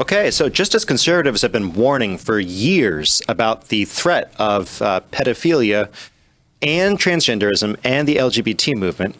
Okay, so just as conservatives have been warning for years about the threat of pedophilia and transgenderism and the LGBT movement,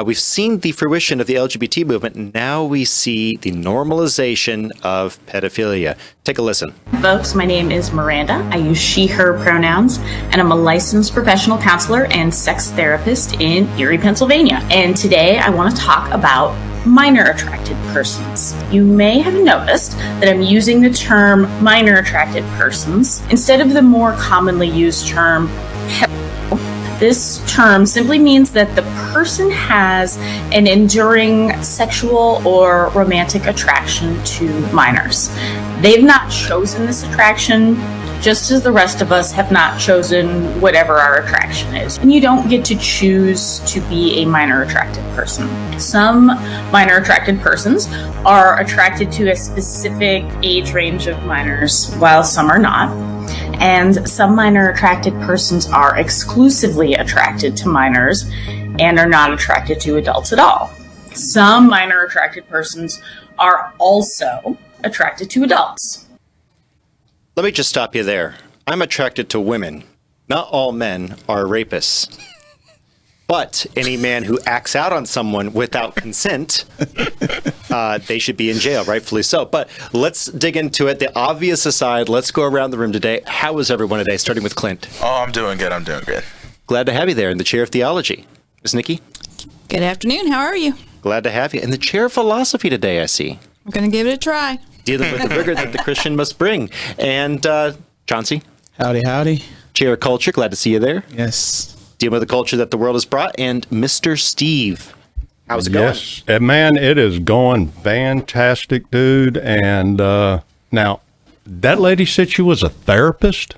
we've seen the fruition of the LGBT movement, and now we see the normalization of pedophilia. Take a listen. Folks, my name is Miranda. I use she, her pronouns, and I'm a licensed professional counselor and sex therapist in Erie, Pennsylvania. And today I want to talk about minor attracted persons. You may have noticed that I'm using the term minor attracted persons instead of the more commonly used term pedophile. This term simply means that the person has an enduring sexual or romantic attraction to minors. They've not chosen this attraction, just as the rest of us have not chosen whatever our attraction is. And you don't get to choose to be a minor attracted person. Some minor attracted persons are attracted to a specific age range of minors, while some are not. And some minor attracted persons are exclusively attracted to minors and are not attracted to adults at all. Some minor attracted persons are also attracted to adults. Let me just stop you there. I'm attracted to women. Not all men are rapists. But any man who acts out on someone without consent, they should be in jail, rightfully so. But let's dig into it. The obvious aside, let's go around the room today. How is everyone today, starting with Clint? Oh, I'm doing good. Glad to have you there in the chair of theology. Ms. Nikki? Good afternoon. How are you? Glad to have you in the chair of philosophy today, I see. I'm going to give it a try. Dealing with the rigor that the Christian must bring. And Chauncey? Howdy. Chair of culture, glad to see you there. Yes. Dealing with the culture that the world has brought. And Mr. Steve, how's it going? Yes, man, it is going fantastic, dude. And now, that lady said she was a therapist?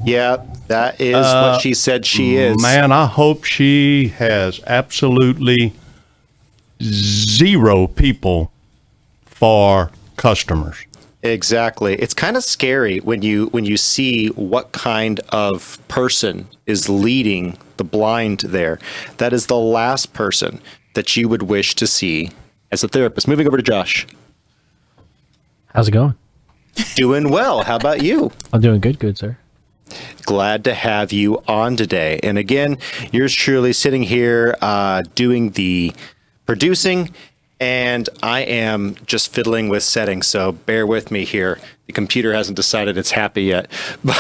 Yeah, that is what she said she is. Man, I hope she has absolutely zero people for customers. Exactly. It's kind of scary when you see what kind of person is leading the blind there. That is the last person that you would wish to see as a therapist. Moving over to Josh. How's it going? Doing well. How about you? I'm doing good, sir. Glad to have you on today. And again, yours truly sitting here doing the producing, and I am just fiddling with settings, so bear with me here. The computer hasn't decided it's happy yet. But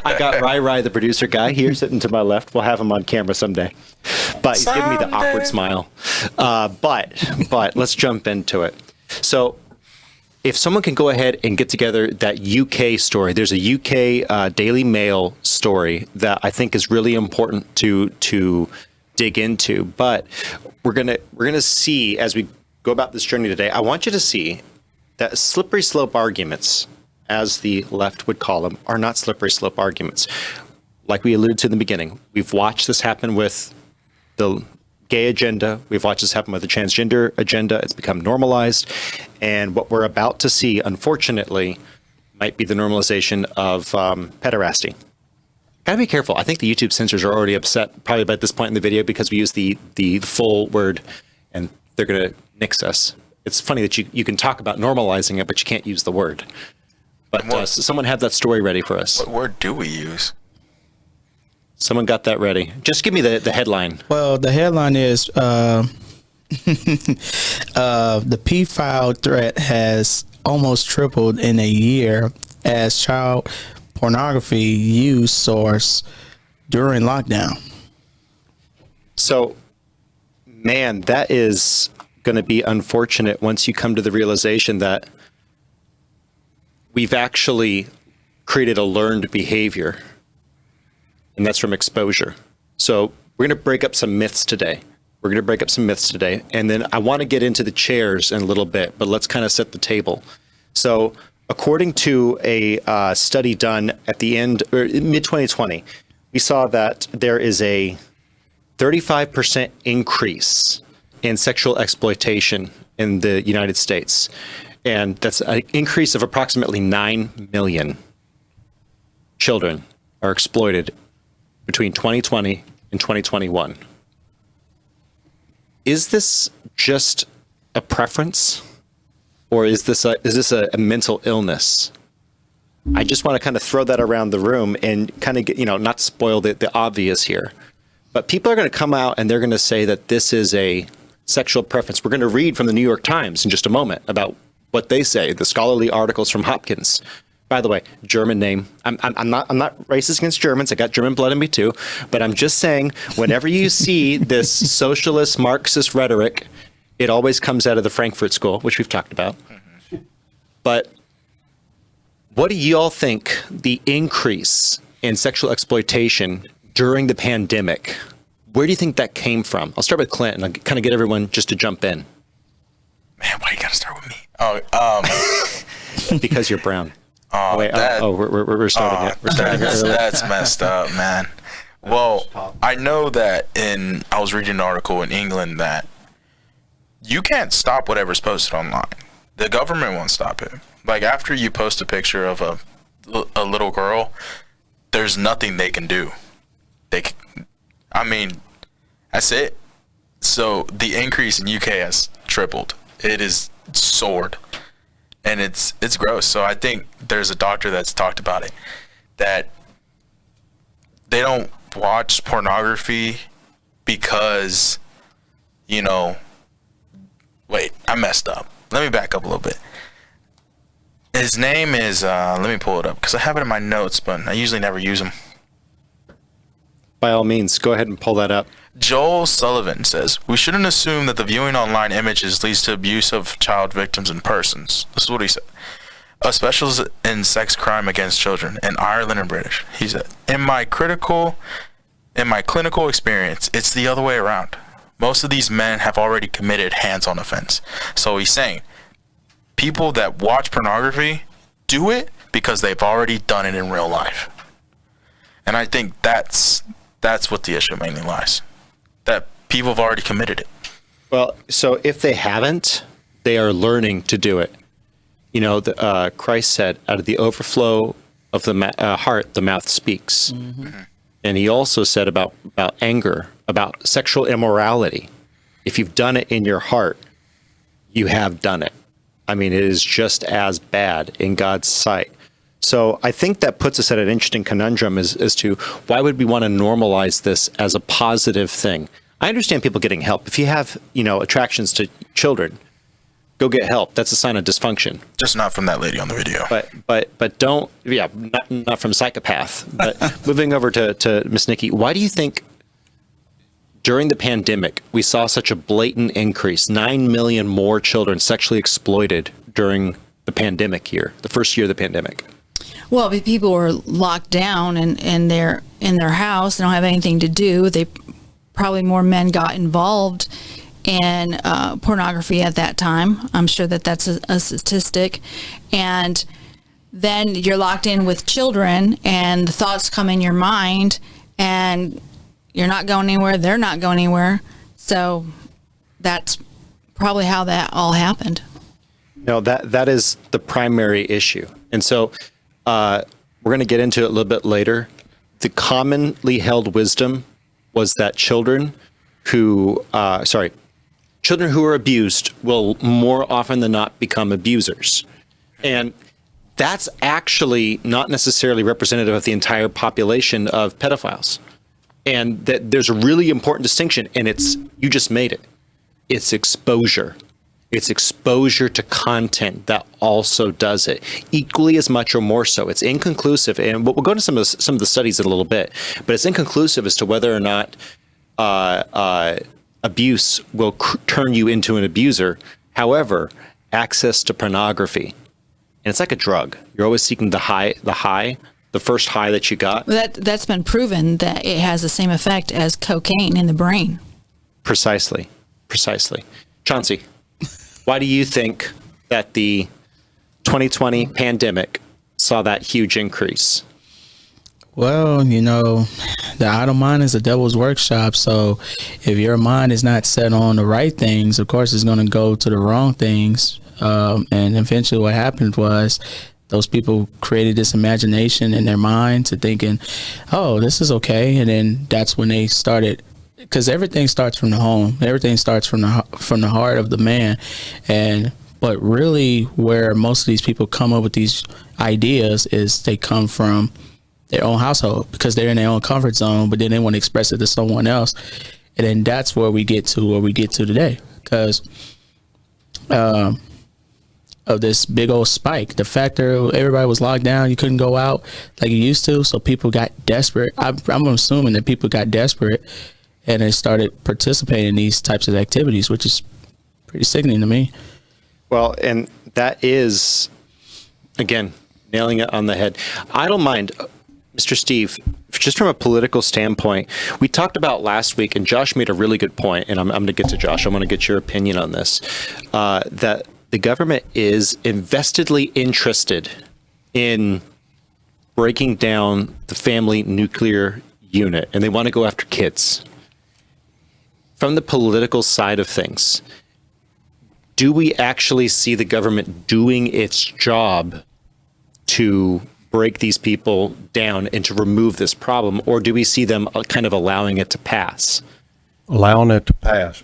I got Rai, the producer guy, here sitting to my left. We'll have him on camera someday. But he's giving me the awkward smile. But let's jump into it. So if someone can go ahead and get together that UK story, there's a UK Daily Mail story that I think is really important to dig into. But we're gonna see as we go about this journey today. I want you to see that slippery slope arguments, as the left would call them, are not slippery slope arguments. Like we alluded to in the beginning, we've watched this happen with the gay agenda. We've watched this happen with the transgender agenda. It's become normalized. And what we're about to see, unfortunately, might be the normalization of pederasty. Gotta be careful. I think the YouTube censors are already upset probably by this point in the video because we use the full word and they're gonna nix us. It's funny that you can talk about normalizing it, but you can't use the word. But someone have that story ready for us. What word do we use? Someone got that ready. Just give me the headline. Well, the headline is the pedophile threat has almost tripled in a year as child pornography use source during lockdown. So, man, that is going to be unfortunate once you come to the realization that we've actually created a learned behavior, and that's from exposure. So we're going to break up some myths today. And then I want to get into the chairs in a little bit, but let's kind of set the table. So according to a study done at the end, or mid-2020, we saw that there is a 35% increase in sexual exploitation in the United States. And that's an increase of approximately 9 million children are exploited between 2020 and 2021. Is this just a preference? or is this a mental illness? I just want to kind of throw that around the room and kind of get, not spoil the obvious here. But people are going to come out and they're going to say that this is a sexual preference. We're going to read from the New York Times in just a moment about what they say, the scholarly articles from Hopkins. By the way, German name. I'm not racist against Germans. I got German blood in me too. But I'm just saying, whenever you see this socialist Marxist rhetoric, it always comes out of the Frankfurt School, which we've talked about. But what do you all think the increase in sexual exploitation during the pandemic, where do you think that came from? I'll start with Clint and I'll kind of get everyone just to jump in. Man, why you gotta start with me? Because you're brown. We're starting it. That's messed up, man. Well, I know that I was reading an article in England that you can't stop whatever's posted online. The government won't stop it. Like, after you post a picture of a little girl, there's nothing they can do. That's it. So the increase in UK has tripled. It is soared. And it's gross. So I think there's a doctor that's talked about it, that they don't watch pornography because, wait, I messed up. Let me back up a little bit. His name is, let me pull it up because I have it in my notes, but I usually never use them. By all means, go ahead and pull that up. Joel Sullivan says, we shouldn't assume that the viewing online images leads to abuse of child victims and persons. This is what he said. A specialist in sex crime against children in Ireland and British. He said, in my clinical experience, it's the other way around. Most of these men have already committed hands-on offense. So he's saying, people that watch pornography do it because they've already done it in real life. And I think that's what the issue mainly lies. That people have already committed it. Well, so if they haven't, they are learning to do it. Christ said, out of the overflow of the heart, the mouth speaks. Mm-hmm. And he also said about anger, about sexual immorality. If you've done it in your heart, you have done it. It is just as bad in God's sight. So I think that puts us at an interesting conundrum as to why would we want to normalize this as a positive thing? I understand people getting help. If you have, attractions to children, go get help. That's a sign of dysfunction. Just not from that lady on the video. But don't, not from psychopath. But moving over to Miss Nikki, why do you think during the pandemic we saw such a blatant increase, 9 million more children sexually exploited during the pandemic year, the first year of the pandemic? Well, people were locked down and they're in their house. They don't have anything to do. Probably more men got involved in pornography at that time. I'm sure that's a statistic. And then you're locked in with children and the thoughts come in your mind and you're not going anywhere. They're not going anywhere. So that's probably how that all happened. No, that is the primary issue. And so we're going to get into it a little bit later. The commonly held wisdom was that children who are abused will more often than not become abusers. And that's actually not necessarily representative of the entire population of pedophiles. And that there's a really important distinction, and you just made it. It's exposure. It's exposure to content that also does it equally as much or more so. It's inconclusive, and we'll go into some of the studies in a little bit, but it's inconclusive as to whether or not abuse will turn you into an abuser. However, access to pornography, and it's like a drug. You're always seeking the first high that you got. Well, that's been proven that it has the same effect as cocaine in the brain. Precisely. Chauncey, why do you think that the 2020 pandemic saw that huge increase? Well, the idle mind is a devil's workshop. So if your mind is not set on the right things, of course, it's going to go to the wrong things. And eventually what happened was those people created this imagination in their mind to thinking, oh, this is okay. And then that's when they started, because everything starts from the home. Everything starts from the heart of the man. And But really, where most of these people come up with these ideas is they come from their own household because they're in their own comfort zone, but then they want to express it to someone else. And then that's where we get to today because of this big old spike. The fact that everybody was locked down, you couldn't go out like you used to, so people got desperate. I'm assuming that people got desperate and they started participating in these types of activities, which is pretty sickening to me. Well, and that is, again, nailing it on the head. I don't mind, Mr. Steve, just from a political standpoint, we talked about last week, and Josh made a really good point, and I'm going to get to Josh. I'm going to get your opinion on this, that the government is investedly interested in breaking down the family nuclear unit, and they want to go after kids. From the political side of things, do we actually see the government doing its job to break these people down and to remove this problem, or do we see them kind of allowing it to pass? Allowing it to pass.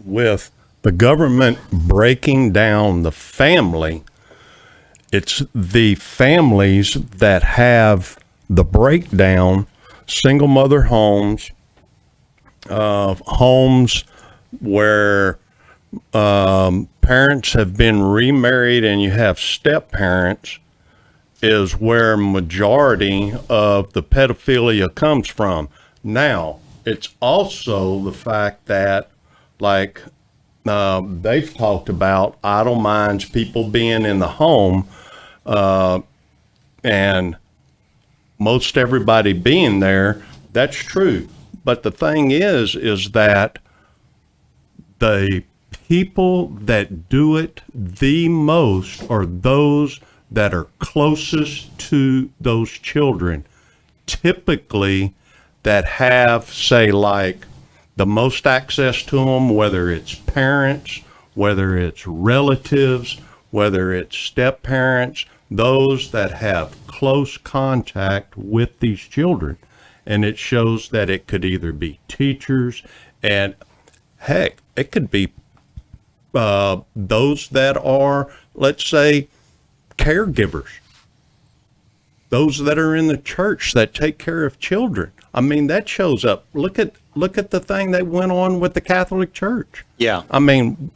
With the government breaking down the family, it's the families that have the breakdown, single mother homes, homes where parents have been remarried and you have step parents, is where majority of the pedophilia comes from. Now, it's also the fact that, like they've talked about, idle minds, people being in the home, and most everybody being there. That's true. But the thing is that the people that do it the most are those that are closest to those children, typically that have, say, like the most access to them, whether it's parents, whether it's relatives, whether it's step parents, those that have close contact with these children. And it shows that it could either be teachers, and heck, it could be those that are, let's say, caregivers, those that are in the church that take care of children. I mean, that shows up. Look at the thing that went on with the Catholic Church. Yeah. I mean,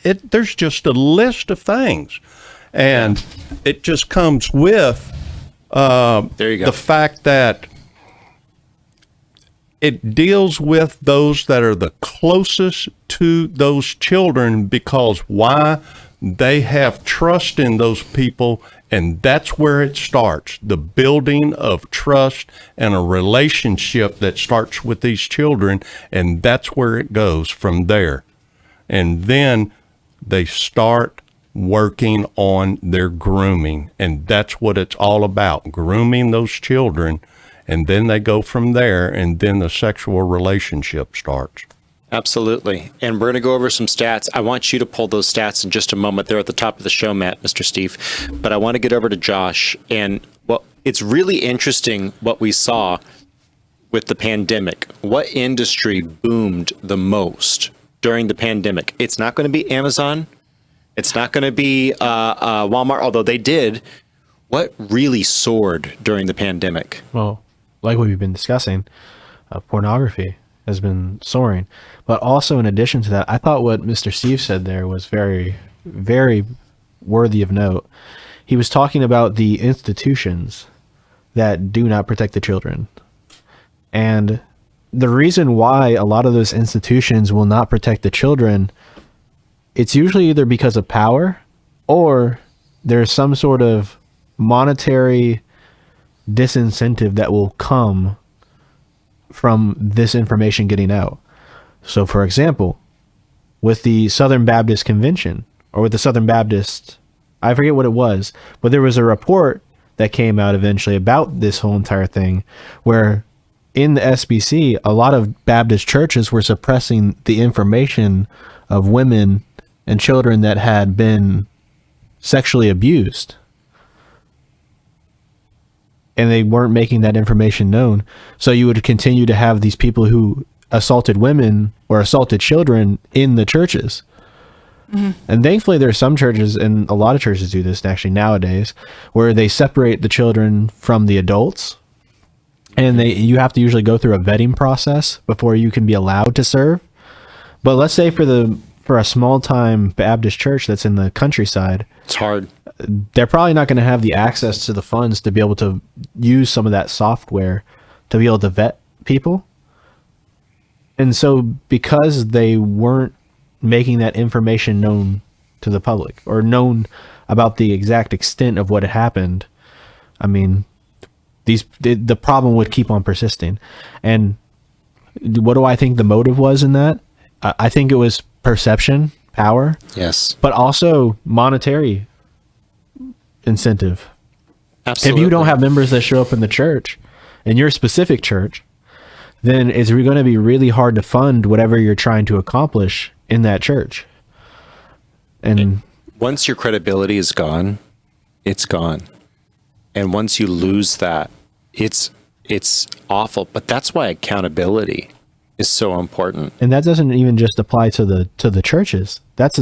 there's just a list of things, and it just comes with there you go. the fact that it deals with those that are the closest to those children, because why? They have trust in those people, and that's where it starts. The building of trust and a relationship that starts with these children, and that's where it goes from there. And then they start working on their grooming, and that's what it's all about, grooming those children. And then they go from there, and then the sexual relationship starts. Absolutely. And we're going to go over some stats. I want you to pull those stats in just a moment. They're at the top of the show, Matt, Mr. Steve. But I want to get over to Josh. And well, it's really interesting what we saw with the pandemic. What industry boomed the most during the pandemic? It's not going to be Amazon. It's not going to be Walmart, although they did. What really soared during the pandemic? Well, like we've been discussing, pornography has been soaring. But also, in addition to that, I thought what Mr. Steve said there was very, very worthy of note. He was talking about the institutions that do not protect the children. And the reason why a lot of those institutions will not protect the children, it's usually either because of power, or there's some sort of monetary disincentive that will come from this information getting out. So, for example, with the Southern Baptist Convention, or with the Southern Baptist, I forget what it was, but there was a report that came out eventually about this whole entire thing, where in the SBC, a lot of Baptist churches were suppressing the information of women and children that had been sexually abused. And they weren't making that information known. So you would continue to have these people who assaulted women or assaulted children in the churches. And thankfully, there are some churches, and a lot of churches do this actually nowadays, where they separate the children from the adults, and you have to usually go through a vetting process before you can be allowed to serve. But let's say for a small time Baptist church that's in the countryside, It's hard. they're probably not going to have the access to the funds to be able to use some of that software to be able to vet people. And so because they weren't making that information known to the public or known about the exact extent of what had happened, I mean, the problem would keep on persisting. And what do I think the motive was in that? I think it was perception, power, Yes. but also monetary incentive. Absolutely. If you don't have members that show up in the church, in your specific church, then it's going to be really hard to fund whatever you're trying to accomplish in that church. And Once your credibility is gone, it's gone. And once you lose that, it's awful. But that's why accountability is so important. that doesn't even just apply to the churches. That's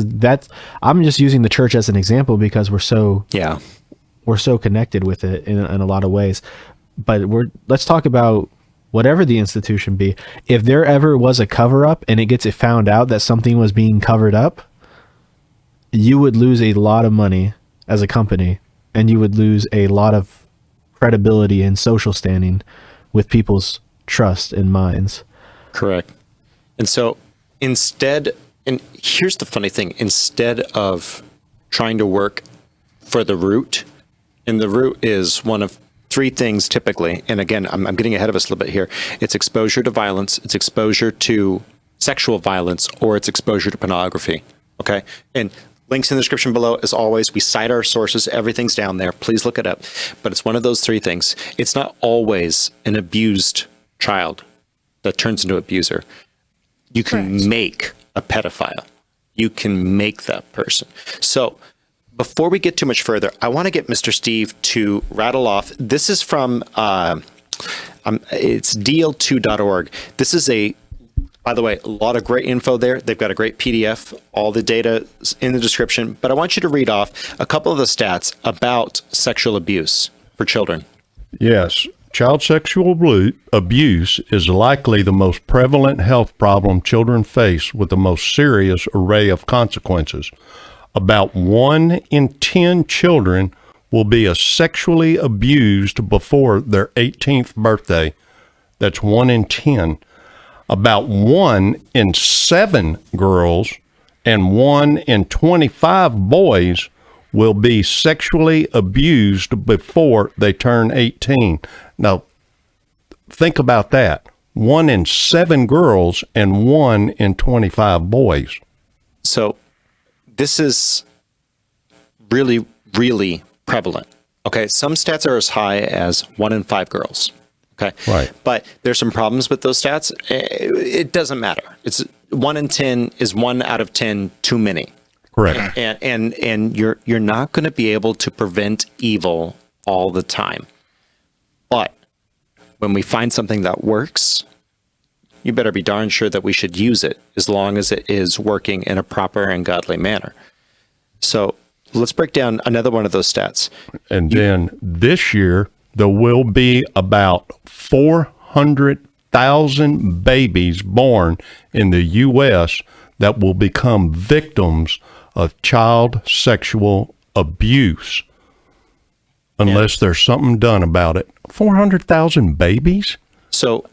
I'm just using the church as an example because we're so connected with it in a lot of ways. But let's talk about whatever the institution be. If there ever was a cover up and it gets found out that something was being covered up, you would lose a lot of money as a company, and you would lose a lot of credibility and social standing with people's trust and minds. Correct. And so instead, and here's the funny thing, instead of trying to work for the root, and the root is one of three things typically, and again, I'm getting ahead of us a little bit here. It's exposure to violence, it's exposure to sexual violence, or it's exposure to pornography. Okay? And links in the description below. As always, we cite our sources. Everything's down there. Please look it up. But it's one of those three things. It's not always an abused child that turns into an abuser. You can make a pedophile. You can make that person. So before we get too much further, I want to get Mr. Steve to rattle off. This is from, it's dl2.org. This is by the way, a lot of great info there. They've got a great PDF, all the data in the description. But I want you to read off a couple of the stats about sexual abuse for children. Yes. Child sexual abuse is likely the most prevalent health problem children face with the most serious array of consequences. About 1 in 10 children will be sexually abused before their 18th birthday. That's 1 in 10. About 1 in 7 girls and 1 in 25 boys will be sexually abused before they turn 18. Now, think about that. 1 in 7 girls and 1 in 25 boys. So this is really, really prevalent. Okay, some stats are as high as 1 in 5 girls. Okay, right. But there's some problems with those stats. It doesn't matter. It's 1 in 10 is 1 out of 10 too many. Correct. And you're not going to be able to prevent evil all the time. But when we find something that works, you better be darn sure that we should use it as long as it is working in a proper and godly manner. So let's break down another one of those stats. And then this year, there will be about 400,000 babies born in the U.S. that will become victims of child sexual abuse unless there's something done about it. 400,000 babies? So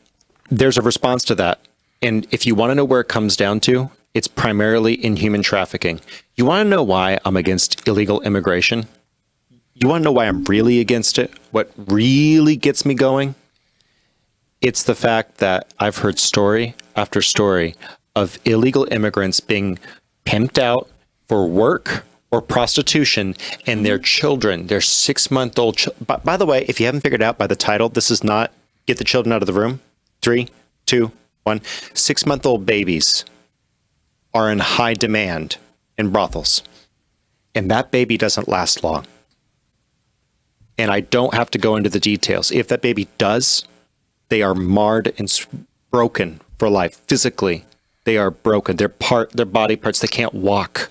there's a response to that. And if you want to know where it comes down to, it's primarily in human trafficking. You want to know why I'm against illegal immigration? You want to know why I'm really against it? What really gets me going? It's the fact that I've heard story after story of illegal immigrants being pimped out for work or prostitution, and their children, their 6-month-old by the way, if you haven't figured out by the title, this is not Get the Children Out of the Room. 3, 2, 1. 6-month-old babies are in high demand in brothels, and that baby doesn't last long. And I don't have to go into the details. If that baby does, they are marred and broken for life. Physically, they are broken. Their body parts, they can't walk.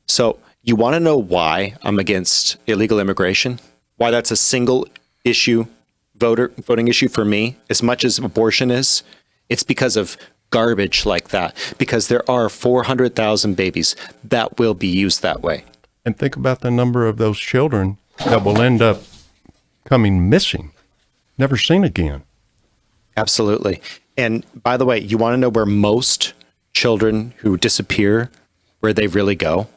So you want to know why I'm against illegal immigration? Why that's a single issue, voting issue for me, as much as abortion is? It's because of garbage like that, because there are 400,000 babies that will be used that way. And think about the number of those children that will end up coming missing, never seen again. Absolutely. And by the way, you want to know where most children who disappear, where they really go?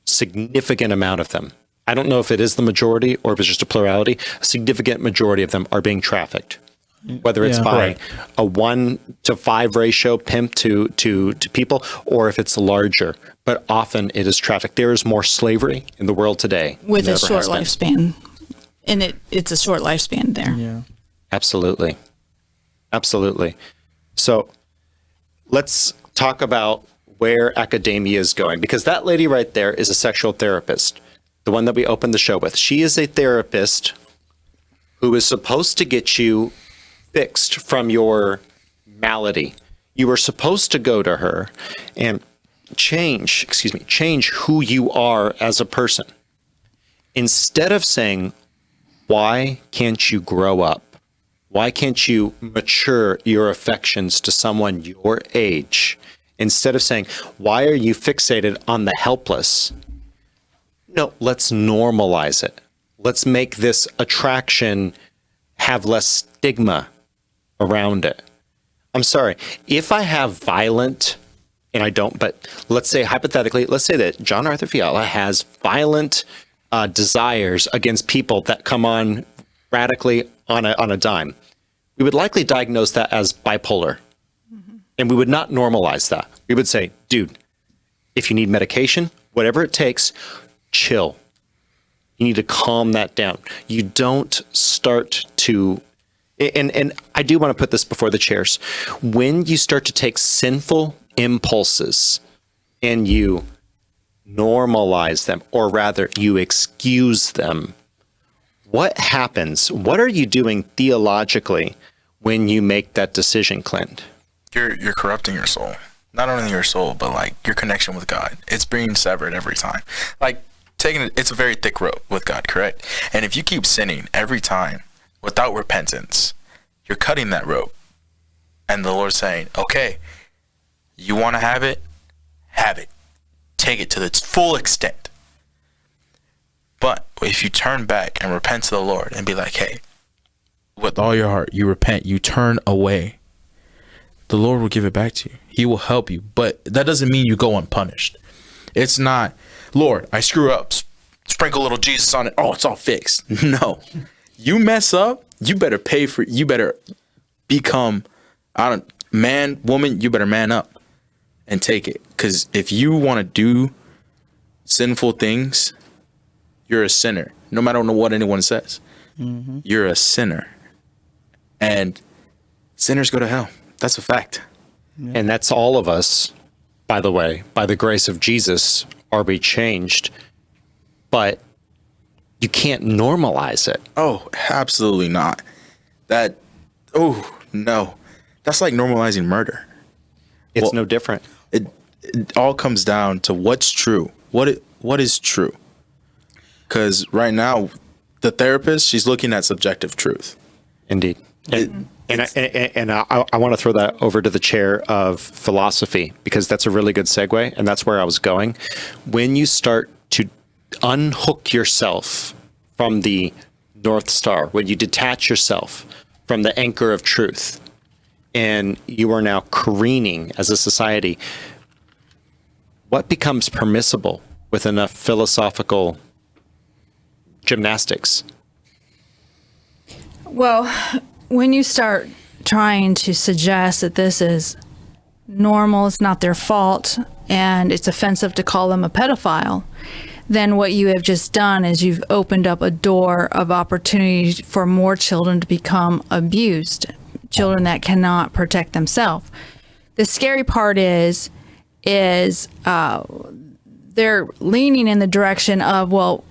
Significant amount of them. I don't know if it is the majority or if it's just a plurality. A significant majority of them are being trafficked, whether it's by a 1-to-5 ratio, pimp to people, or if it's larger. But often it is trafficked. There is more slavery in the world today with than a ever short has been. lifespan, and it's a short lifespan there. Yeah. Absolutely. Absolutely. So let's talk about where academia is going, because that lady right there is a sexual therapist, the one that we opened the show with. She is a therapist who is supposed to get you fixed from your malady. You are supposed to go to her and change who you are as a person. Instead of saying, why can't you grow up? Why can't you mature your affections to someone your age? Instead of saying, why are you fixated on the helpless? No, let's normalize it. Let's make this attraction have less stigma around it. I'm sorry, if I have violent, and I don't, but let's say hypothetically, let's say that John Arthur Fiala has violent desires against people that come on radically on a dime. We would likely diagnose that as bipolar. And we would not normalize that. We would say, dude, if you need medication, whatever it takes, chill. You need to calm that down. You don't start to, and I do want to put this before the chairs. When you start to take sinful impulses and you normalize them, or rather you excuse them, what happens? What are you doing theologically when you make that decision, Clint? You're corrupting your soul. Not only your soul, but like your connection with God. It's being severed every time. Like it's a very thick rope with God, correct? And if you keep sinning every time without repentance, you're cutting that rope. And the Lord's saying, okay, you want to have it? Have it. Take it to its full extent. But if you turn back and repent to the Lord and be like, hey, with all your heart, you repent, you turn away, the Lord will give it back to you. He will help you. But that doesn't mean you go unpunished. It's not, Lord, I screw up, sprinkle a little Jesus on it. Oh, it's all fixed. No. You mess up, you better pay for it. You better become, man, woman, you better man up and take it. Because if you want to do sinful things, you're a sinner. No matter what anyone says. Mm-hmm. You're a sinner. And sinners go to hell. That's a fact. Yeah. And that's all of us, by the way. By the grace of Jesus are we changed. But you can't normalize it. Oh, absolutely not. No. That's like normalizing murder. It's no different. It all comes down to what's true. What is true? Because right now, the therapist, she's looking at subjective truth. Indeed. And I want to throw that over to the chair of philosophy, because that's a really good segue, and that's where I was going. When you start to unhook yourself from the North Star, when you detach yourself from the anchor of truth, and you are now careening as a society, what becomes permissible with enough philosophical gymnastics? Well, when you start trying to suggest that this is normal, it's not their fault, and it's offensive to call them a pedophile, then what you have just done is you've opened up a door of opportunity for more children to become abused, children that cannot protect themselves. The scary part is they're leaning in the direction of, well,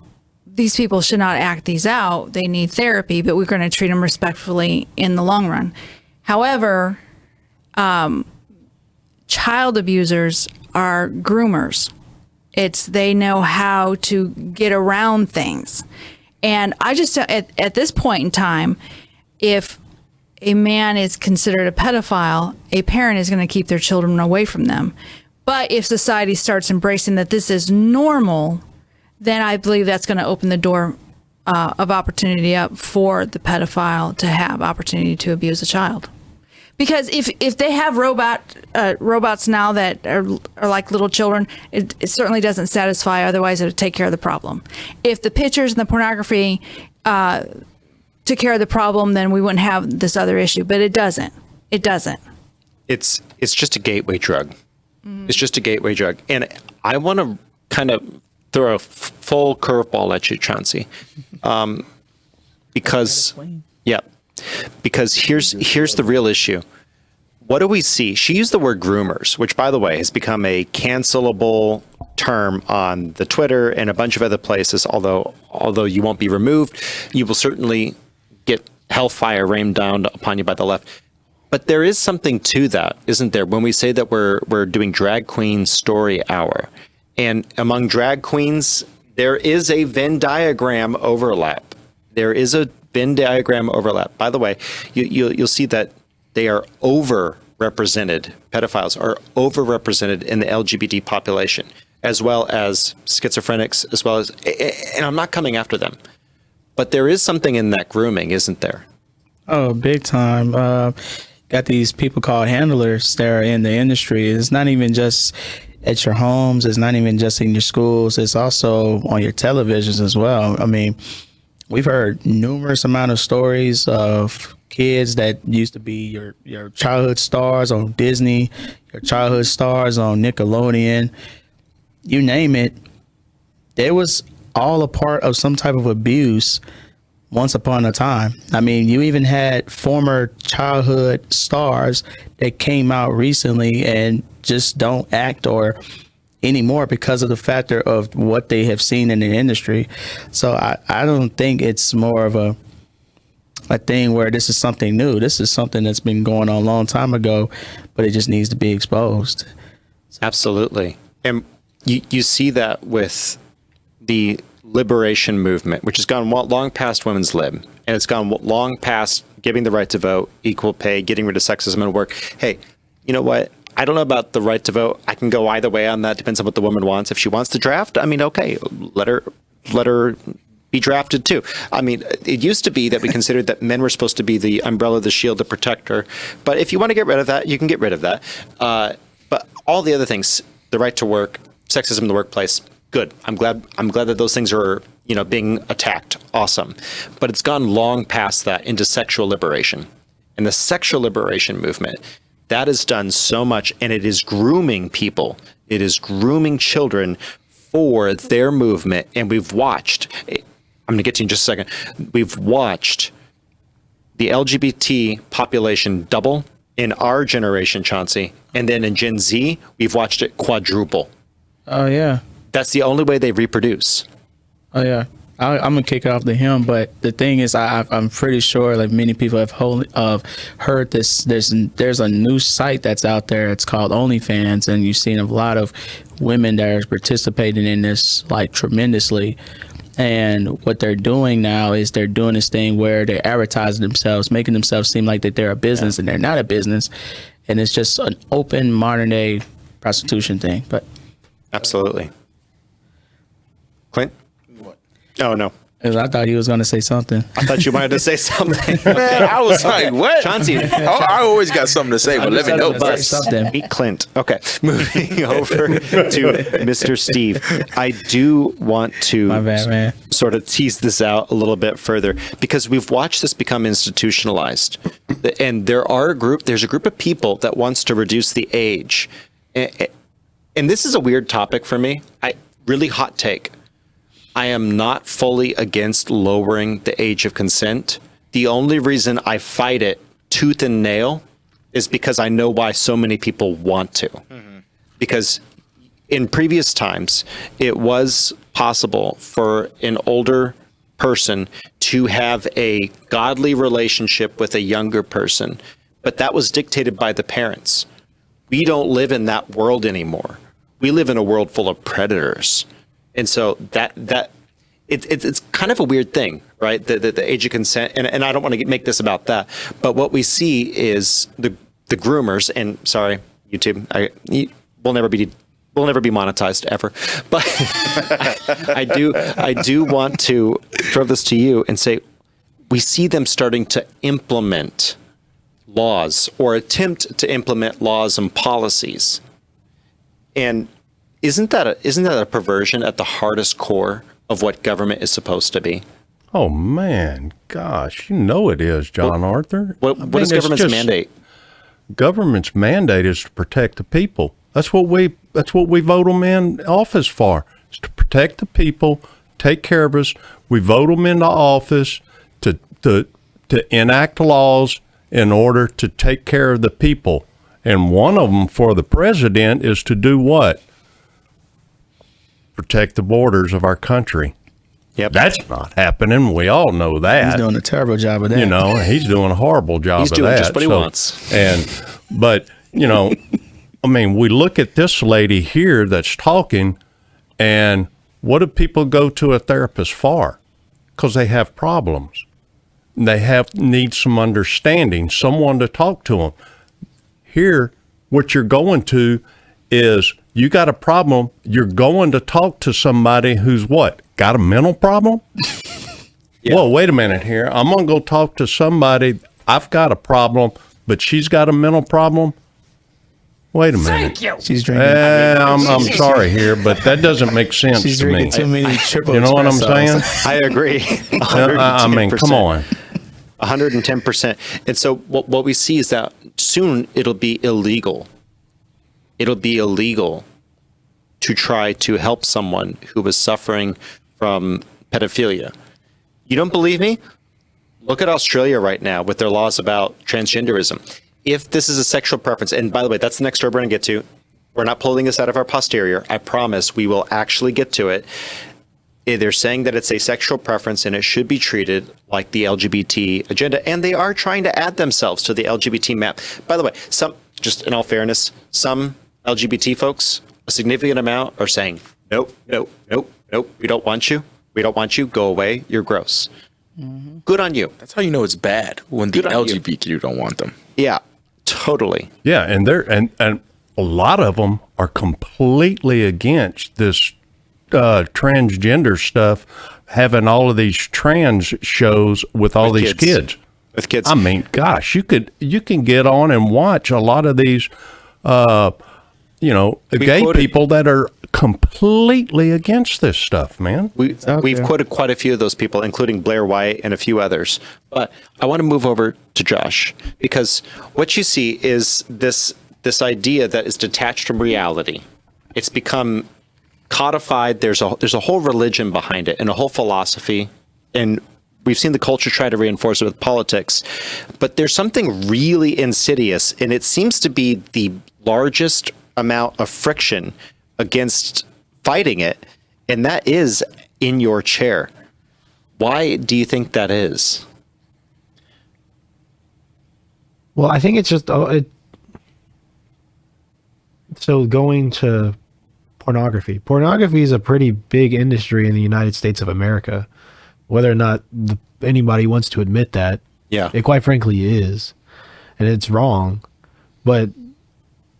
these people should not act these out. They need therapy, but we're going to treat them respectfully in the long run. However, child abusers are groomers. It's they know how to get around things. And I just, at this point in time, if a man is considered a pedophile, a parent is going to keep their children away from them. But if society starts embracing that this is normal, then I believe that's going to open the door of opportunity up for the pedophile to have opportunity to abuse a child. Because if they have robots now that are like little children, it certainly doesn't satisfy. Otherwise, it would take care of the problem. If the pictures and the pornography took care of the problem, then we wouldn't have this other issue. But it doesn't. It doesn't. It's just a gateway drug. It's just a gateway drug. And I want to kind of throw a full curveball at you, Chauncey, because here's the real issue. What do we see? She used the word groomers, which, by the way, has become a cancelable term on the Twitter and a bunch of other places. Although you won't be removed, you will certainly get hellfire rained down upon you by the left. But there is something to that, isn't there? When we say that we're doing drag queen story hour, and among drag queens, there is a Venn diagram overlap. There is a Venn diagram overlap. By the way, you'll see that they are overrepresented. Pedophiles are overrepresented in the LGBT population, as well as schizophrenics, as well as, and I'm not coming after them, but there is something in that grooming, isn't there? Oh, big time. Got these people called handlers that are in the industry. It's not even just at your homes. It's not even just in your schools. It's also on your televisions as well. I mean, we've heard numerous amount of stories of kids that used to be your childhood stars on Disney, your childhood stars on Nickelodeon, you name it. They was all a part of some type of abuse once upon a time. I mean, you even had former childhood stars that came out recently and just don't act or anymore because of the factor of what they have seen in the industry. So I don't think it's more of a thing where this is something new. This is something that's been going on a long time ago, but it just needs to be exposed. Absolutely. And you see that with the liberation movement, which has gone long past women's lib, and it's gone long past giving the right to vote, equal pay, getting rid of sexism at work. Hey, you know what? I don't know about the right to vote. I can go either way on that. Depends on what the woman wants. If she wants to draft, I mean, okay, let her be drafted too. I mean, it used to be that we considered that men were supposed to be the umbrella, the shield, the protector. But if you want to get rid of that, you can get rid of that. But all the other things, the right to work, sexism in the workplace, good. I'm glad that those things are, being attacked. Awesome. But it's gone long past that into sexual liberation. And the sexual liberation movement, that has done so much, and it is grooming people. It is grooming children for their movement. And we've watched, I'm going to get to you in just a second. We've watched the LGBT population double in our generation, Chauncey. And then in Gen Z, we've watched it quadruple. Oh, yeah. That's the only way they reproduce. Oh, yeah. I'm going to kick it off to him. But the thing is, I'm pretty sure like many people have heard this. There's a new site that's out there. It's called OnlyFans. And you've seen a lot of women that are participating in this like tremendously. And what they're doing now is they're doing this thing where they're advertising themselves, making themselves seem like that they're a business, and they're not a business. And it's just an open modern day prostitution thing. But absolutely. Clint? What? Oh, no. I thought he was going to say something. I thought you wanted to say something. Man, I was like, what? Chauncey. I always got something to say, but let me know first. Something. Meet Clint. Okay. Moving over to Mr. Steve. I do want to My bad, man. Sort of tease this out a little bit further, because we've watched this become institutionalized. And there's a group of people that wants to reduce the age. And this is a weird topic for me. Really hot take. I am not fully against lowering the age of consent. The only reason I fight it tooth and nail is because I know why so many people want to. Mm-hmm. Because in previous times, it was possible for an older person to have a godly relationship with a younger person, but that was dictated by the parents. We don't live in that world anymore. we live in a world full of predators. And so it's kind of a weird thing, right? The age of consent, and I don't want to make this about that, but what we see is the groomers, and sorry, YouTube, we'll never be monetized ever, but I do want to throw this to you and say, we see them starting to implement laws or attempt to implement laws and policies. And isn't that a perversion at the hardest core of what government is supposed to be? Oh man, gosh, you know it is, John Arthur. What is government's mandate? Government's mandate is to protect the people. That's what we vote them in office for. Is to protect the people, take care of us. We vote them into office to enact laws in order to take care of the people. And one of them for the president is to do what? Protect the borders of our country. Yep. That's not happening. We all know that. He's doing a terrible job of that. You know, he's doing a horrible job of that. He's doing just what he wants. But, you know, I mean, we look at this lady here that's talking, and what do people go to a therapist for? Because they have problems. They need some understanding, someone to talk to them. Here, what you're going to is you got a problem. You're going to talk to somebody who's what? Got a mental problem? Yeah. Well, wait a minute here. I'm going to go talk to somebody. I've got a problem, but she's got a mental problem. Wait a minute. Thank you. She's drinking. I'm sorry here, but that doesn't make sense She's to me. drinking too many triple. You know what I'm saying? I agree. I mean, come on. 110%. And so what we see is that soon it'll be illegal. It'll be illegal to try to help someone who was suffering from pedophilia. You don't believe me? Look at Australia right now with their laws about transgenderism. If this is a sexual preference, and by the way, that's the next story we're going to get to. We're not pulling this out of our posterior. I promise we will actually get to it. They're saying that it's a sexual preference and it should be treated like the LGBT agenda. And they are trying to add themselves to the LGBT map. By the way, just in all fairness, some LGBT folks, a significant amount, are saying, nope, we don't want you. We don't want you. Go away. You're gross. Mm-hmm. Good on you. That's how you know it's bad, when the LGBTQ don't want them. Yeah, totally. Yeah, and a lot of them are completely against this transgender stuff, having all of these trans shows with all these kids. With kids. I mean, gosh, you can get on and watch a lot of these gay people that are completely against this stuff, man. We've quoted quite a few of those people, including Blair White and a few others. But I want to move over to Josh, because what you see is this idea that is detached from reality. It's become codified. There's a whole religion behind it and a whole philosophy, and we've seen the culture try to reinforce it with politics. But there's something really insidious, and it seems to be the largest amount of friction against fighting it, and that is in your chair. Why do you think that is? Well, I think it's just so going to pornography. Pornography is a pretty big industry in the United States of America, whether or not anybody wants to admit that. Yeah, it quite frankly is, and it's wrong. But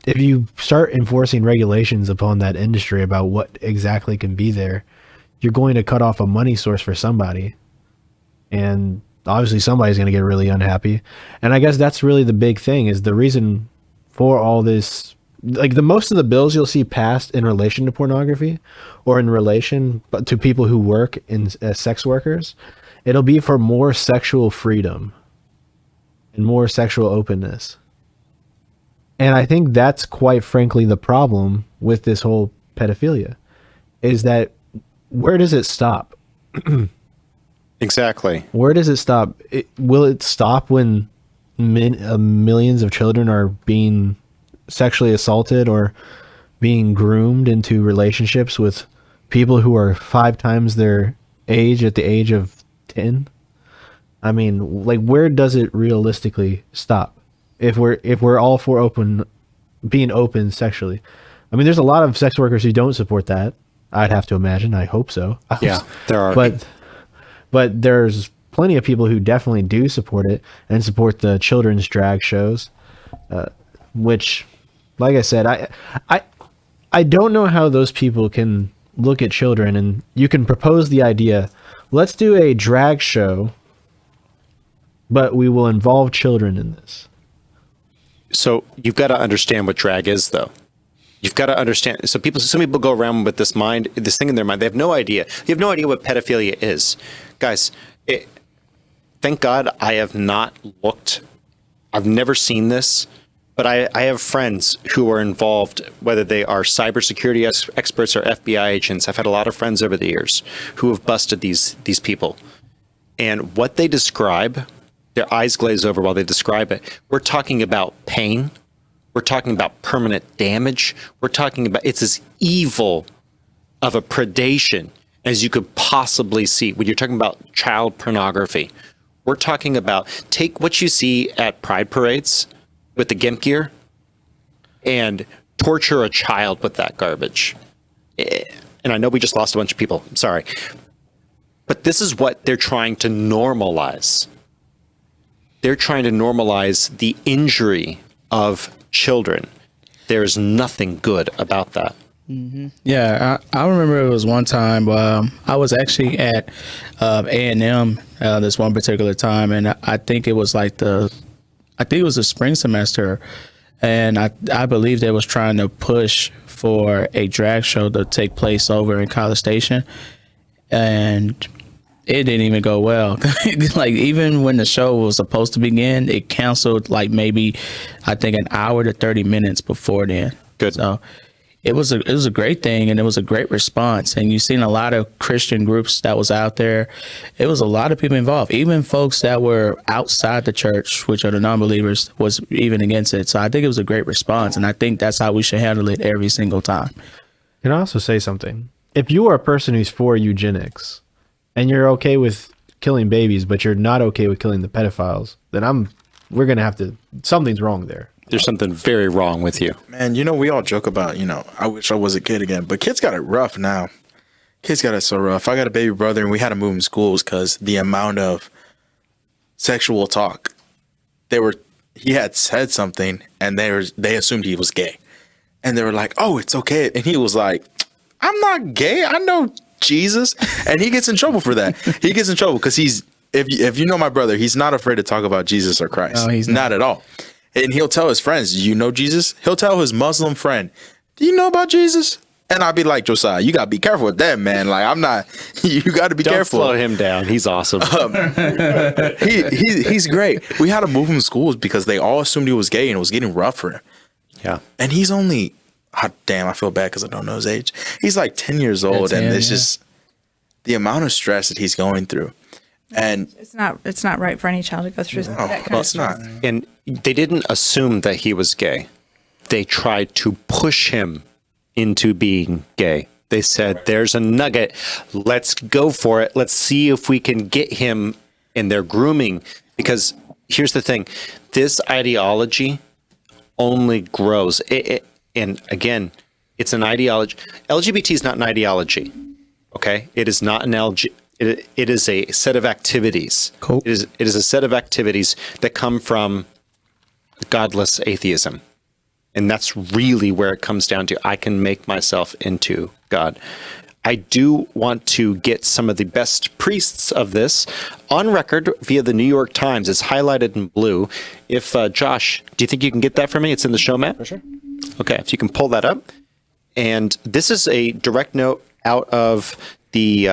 if you start enforcing regulations upon that industry about what exactly can be there, you're going to cut off a money source for somebody. And obviously somebody's going to get really unhappy. And I guess that's really the big thing, is the reason for all this. Like, the most of the bills you'll see passed in relation to pornography, or in relation to people who work as sex workers, it'll be for more sexual freedom and more sexual openness. And I think that's quite frankly the problem with this whole pedophilia, is that where does it stop? Exactly. Where does it stop? Will it stop when millions of children are being sexually assaulted or being groomed into relationships with people who are 5 times their age at the age of 10? I mean, like, where does it realistically stop? If we're all for being open sexually, I mean, there's a lot of sex workers who don't support that. I'd have to imagine. I hope so. Yeah, there are. But there's plenty of people who definitely do support it and support the children's drag shows, which, like I said, I don't know how those people can look at children and you can propose the idea, let's do a drag show, but we will involve children in this. So you've got to understand what drag is, though. You've got to understand. So some people go around with this thing in their mind. They have no idea. You have no idea what pedophilia is, guys. Thank God I have not looked. I've never seen this, but I have friends who are involved, whether they are cybersecurity experts or FBI agents. I've had a lot of friends over the years who have busted these people, and what they describe, their eyes glaze over while they describe it. We're talking about pain. We're talking about permanent damage. We're talking about, it's as evil of a predation as you could possibly see when you're talking about child pornography. We're talking about, take what you see at pride parades with the gimp gear and torture a child with that garbage. And I know we just lost a bunch of people. I'm sorry. But this is what they're trying to normalize. They're trying to normalize the injury of children. There's nothing good about that. Yeah, I remember it was one time I was actually at A&M this one particular time, and I think it was like the spring semester, and I believe they was trying to push for a drag show to take place over in College Station, and it didn't even go well. Like, even when the show was supposed to begin, it canceled like maybe, I think, an hour to 30 minutes before then. Good. So it was a great thing, and it was a great response. And you've seen a lot of Christian groups that was out there. It was a lot of people involved, even folks that were outside the church, which are the non-believers, was even against it. So I think it was a great response, and I think that's how we should handle it every single time. Can I also say something? If you are a person who's for eugenics, and you're okay with killing babies, but you're not okay with killing the pedophiles, then we're going to have to, something's wrong there. There's something very wrong with you. Man, we all joke about, I wish I was a kid again, but kids got it rough now. Kids got it so rough. I got a baby brother, and we had to move him schools because the amount of sexual talk, he had said something, and they assumed he was gay. And they were like, oh, it's okay. And he was like, I'm not gay. I know Jesus. And he gets in trouble for that. He gets in trouble because if you know my brother, he's not afraid to talk about Jesus or Christ. No, he's not at all. And he'll tell his friends, you know Jesus? He'll tell his Muslim friend, do you know about Jesus? And I'll be like, Josiah, you got to be careful with that, man. Like, I'm not, you got to be careful. Don't slow him down. He's awesome. He's great. We had to move him to schools because they all assumed he was gay, and it was getting rough for him. Yeah. And he's only, damn, I feel bad because I don't know his age. He's like 10 years old, and it's just the amount of stress that he's going through. And it's not right for any child to go through that kind of stuff. And they didn't assume that he was gay. They tried to push him into being gay. They said, there's a nugget. Let's go for it. Let's see if we can get him in their grooming. Because here's the thing. This ideology only grows. And again, it's an ideology. LGBT is not an ideology. Okay? It is not an It is a set of activities. Cool. It is a set of activities that come from godless atheism. And that's really where it comes down to. I can make myself into God. I do want to get some of the best priests of this on record via the New York Times. It's highlighted in blue. If Josh, do you think you can get that for me? It's in the show map? For sure. Okay, if you can pull that up. And this is a direct note out of the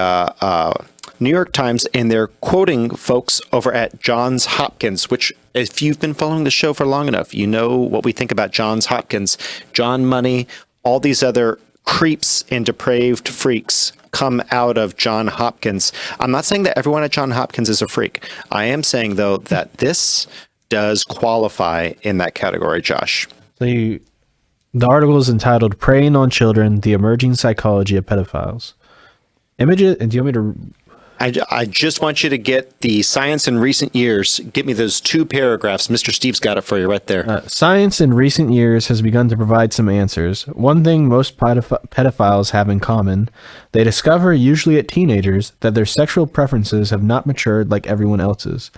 New York Times, and they're quoting folks over at Johns Hopkins, which, if you've been following the show for long enough, you know what we think about Johns Hopkins. John Money, all these other creeps and depraved freaks come out of John Hopkins. I'm not saying that everyone at John Hopkins is a freak. I am saying, though, that this does qualify in that category, Josh. So the article is entitled "Preying on Children: The Emerging Psychology of Pedophiles." Images. And do you want me to I just want you to get the science in recent years. Get me those 2 paragraphs. Mr. Steve's got it for you right there. Science in recent years has begun to provide some answers. One thing most pedophiles have in common, they discover, usually at teenagers, that their sexual preferences have not matured like everyone else's.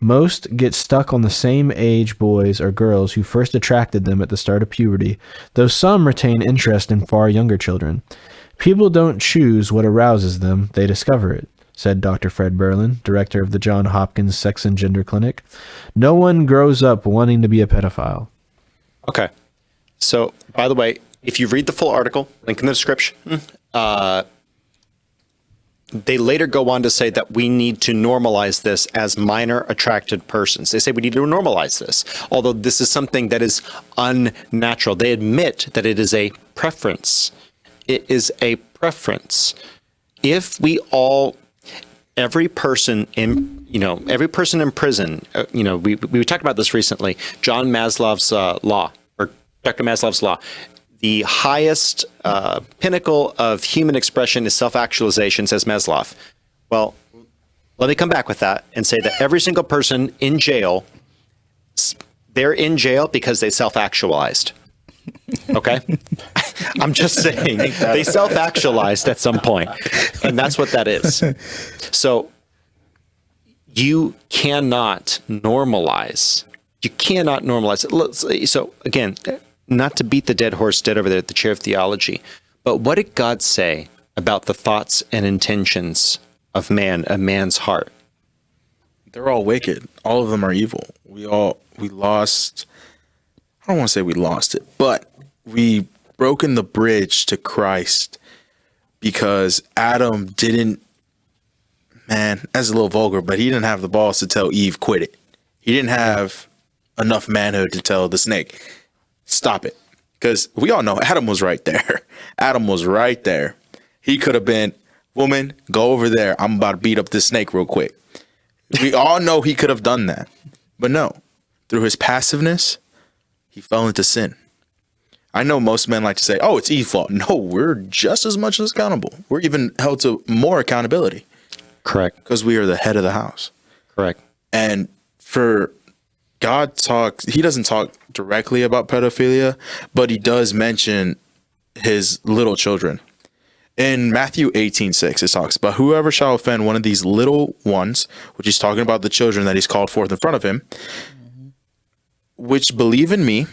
Most get stuck on the same age boys or girls who first attracted them at the start of puberty, though some retain interest in far younger children. People don't choose what arouses them, they discover it, said Dr. Fred Berlin, director of the Johns Hopkins Sex and Gender Clinic. No one grows up wanting to be a pedophile. Okay. So, by the way, if you read the full article, link in the description, they later go on to say that we need to normalize this as minor attracted persons. They say we need to normalize this, although this is something that is unnatural. They admit that it is a preference. It is a preference. If we all, every person in prison, we talked about this recently, John Maslow's law, or Dr. Maslow's law. The highest pinnacle of human expression is self-actualization, says Maslow. Well, let me come back with that and say that every single person in jail, they're in jail because they self-actualized. Okay? I'm just saying they self-actualized at some point, and that's what that is. So you cannot normalize. You cannot normalize it. So again, not to beat the dead horse dead over there at the chair of theology, but what did God say about the thoughts and intentions of man, a man's heart? They're all wicked. All of them are evil. We lost. I don't want to say we lost it, but we broken the bridge to Christ because Adam didn't, man, that's a little vulgar, but he didn't have the balls to tell Eve, quit it. He didn't have enough manhood to tell the snake, stop it. Because we all know Adam was right there. Adam was right there. He could have been, woman, go over there. I'm about to beat up this snake real quick. We all know he could have done that. But no, through his passiveness, he fell into sin. I know most men like to say, oh, it's Eve's fault. No, we're just as much as accountable. We're even held to more accountability. Correct. Because we are the head of the house. Correct. And for God talks, he doesn't talk directly about pedophilia, but he does mention his little children. In Matthew 18:6, it talks about whoever shall offend one of these little ones, which he's talking about the children that he's called forth in front of him, which believe in me,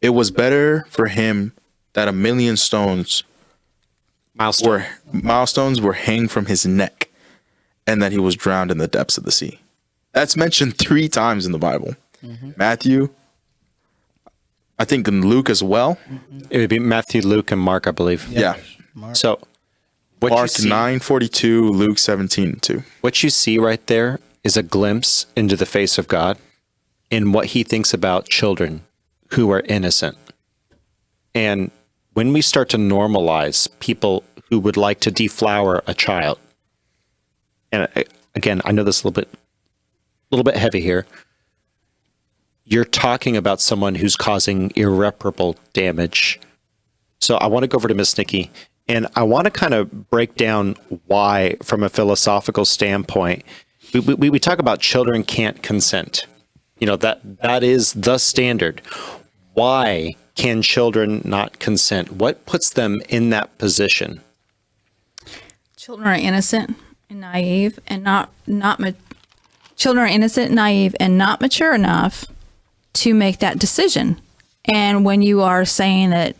it was better for him that 1,000,000 milestones were hanged from his neck and that he was drowned in the depths of the sea. That's mentioned 3 times in the Bible. Matthew, I think in Luke as well. It would be Matthew, Luke, and Mark, I believe. Yeah. So what Mark you see, 9:42, Luke 17:2. what you see right there is a glimpse into the face of God and what he thinks about children who are innocent. And when we start to normalize people who would like to deflower a child, and again, I know this is a little bit heavy here, you're talking about someone who's causing irreparable damage. So I want to go over to Miss Nikki, and I want to kind of break down why, from a philosophical standpoint, we talk about children can't consent. You know, that is the standard. Why can children not consent? What puts them in that position? Children are innocent and naive and children are innocent, naive, and not mature enough to make that decision. And when you are saying that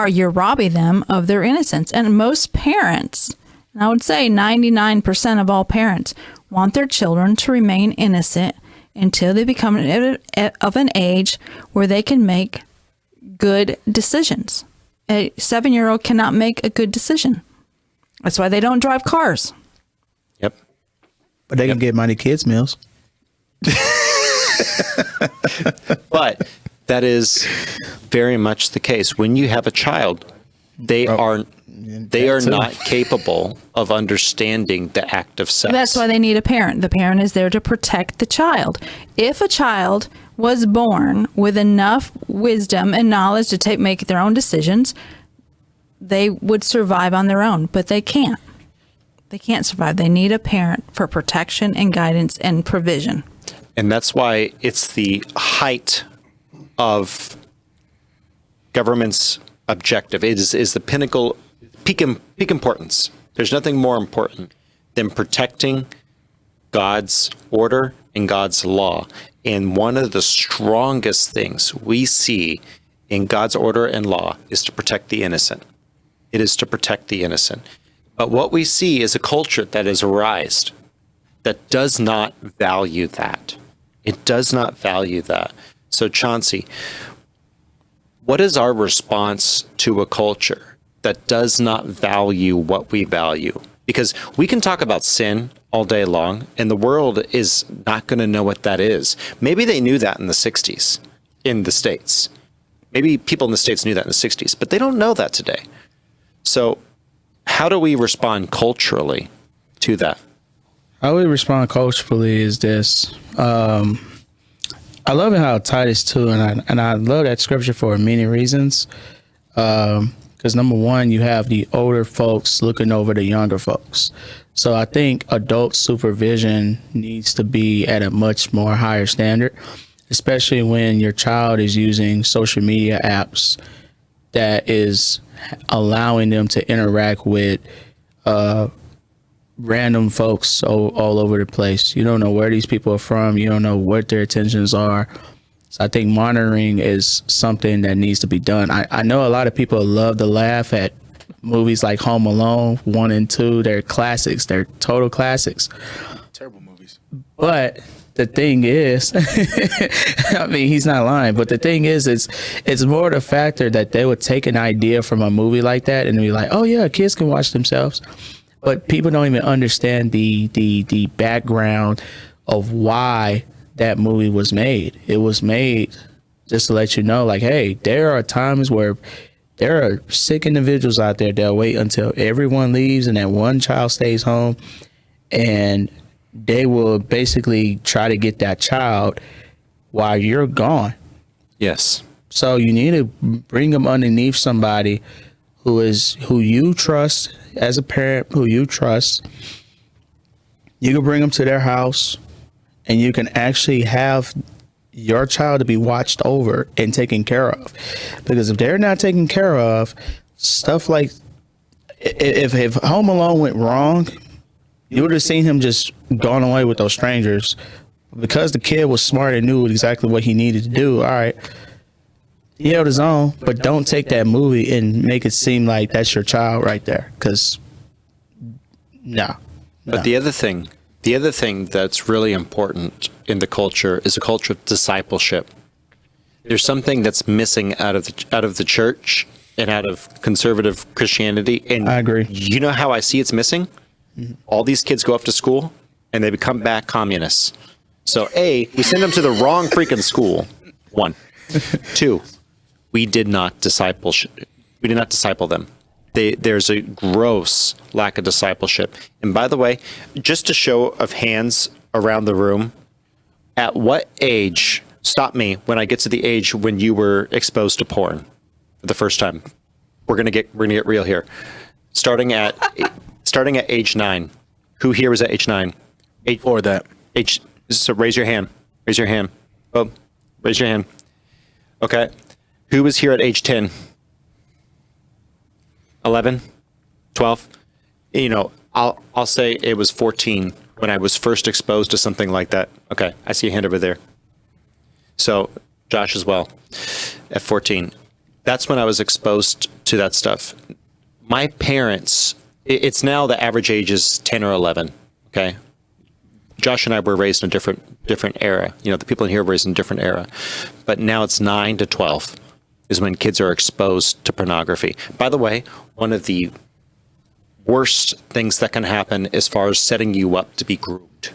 you're robbing them of their innocence. And most parents, and I would say 99% of all parents, want their children to remain innocent until they become of an age where they can make good decisions. A 7-year-old cannot make a good decision. That's why they don't drive cars. Yep. But they can get money kids meals. But that is very much the case. When you have a child, they are not capable of understanding the act of sex. That's why they need a parent. The parent is there to protect the child. If a child was born with enough wisdom and knowledge to make their own decisions, they would survive on their own, but they can't. They can't survive. They need a parent for protection and guidance and provision. And that's why it's the height of government's objective. It is the pinnacle, peak importance. There's nothing more important than protecting God's order and God's law. And one of the strongest things we see in God's order and law is to protect the innocent. It is to protect the innocent. But what we see is a culture that has arisen that does not value that. It does not value that. So Chauncey, what is our response to a culture that does not value what we value? Because we can talk about sin all day long, and the world is not going to know what that is. Maybe they knew that in the 60s in the States. Maybe people in the States knew that in the 60s, but they don't know that today. So how do we respond culturally to that? How we respond culturally is this. I love it how Titus 2, and I love that scripture for many reasons. Because number one, you have the older folks looking over the younger folks. So I think adult supervision needs to be at a much more higher standard, especially when your child is using social media apps that is allowing them to interact with random folks all over the place. You don't know where these people are from. You don't know what their intentions are. So I think monitoring is something that needs to be done. I know a lot of people love to laugh at movies like Home Alone 1 and 2. They're classics. They're total classics. Terrible movies. But the thing is, I mean, he's not lying, but the thing is, it's more the factor that they would take an idea from a movie like that and be like, oh yeah, kids can watch themselves. But people don't even understand the background of why that movie was made. It was made just to let you know, like, hey, there are times where there are sick individuals out there that'll wait until everyone leaves and that one child stays home, and they will basically try to get that child while you're gone. Yes. So you need to bring them underneath somebody who you trust as a parent, who you trust. You can bring them to their house, and you can actually have your child to be watched over and taken care of. Because if they're not taken care of, stuff like if Home Alone went wrong, you would have seen him just gone away with those strangers. Because the kid was smart and knew exactly what he needed to do, all right, he held his own, but don't take that movie and make it seem like that's your child right there. Because, no. But the other thing that's really important in the culture is a culture of discipleship. There's something that's missing out of the church and out of conservative Christianity. And I agree. You know how I see it's missing? Mm-hmm. All these kids go off to school and they become back communists. So A, we send them to the wrong freaking school. 1. 2, we did not disciple them. There's a gross lack of discipleship. And by the way, just a show of hands around the room, at what age, stop me when I get to the age when you were exposed to porn for the first time. We're gonna get real here. Starting at age 9. Who here was at age 9? Before that. So raise your hand. Raise your hand. Oh, raise your hand. Okay. Who was here at age 10? 11, 12, you know, I'll say it was 14 when I was first exposed to something like that. Okay, I see a hand over there. So Josh as well, at 14. That's when I was exposed to that stuff. My parents, it's now the average age is 10 or 11, okay? Josh and I were raised in a different era. You know, the people in here were raised in a different era. But now it's 9 to 12 is when kids are exposed to pornography. By the way, one of the worst things that can happen as far as setting you up to be groomed.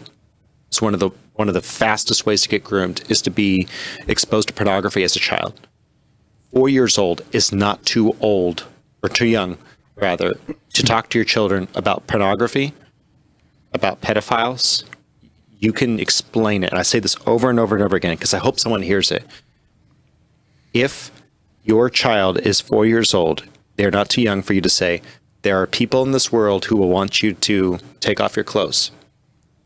It's one of the fastest ways to get groomed is to be exposed to pornography as a child. 4 years old is not too old, or too young, rather, to talk to your children about pornography, about pedophiles. You can explain it. And I say this over and over and over again because I hope someone hears it. If your child is 4 years old, they're not too young for you to say, there are people in this world who will want you to take off your clothes.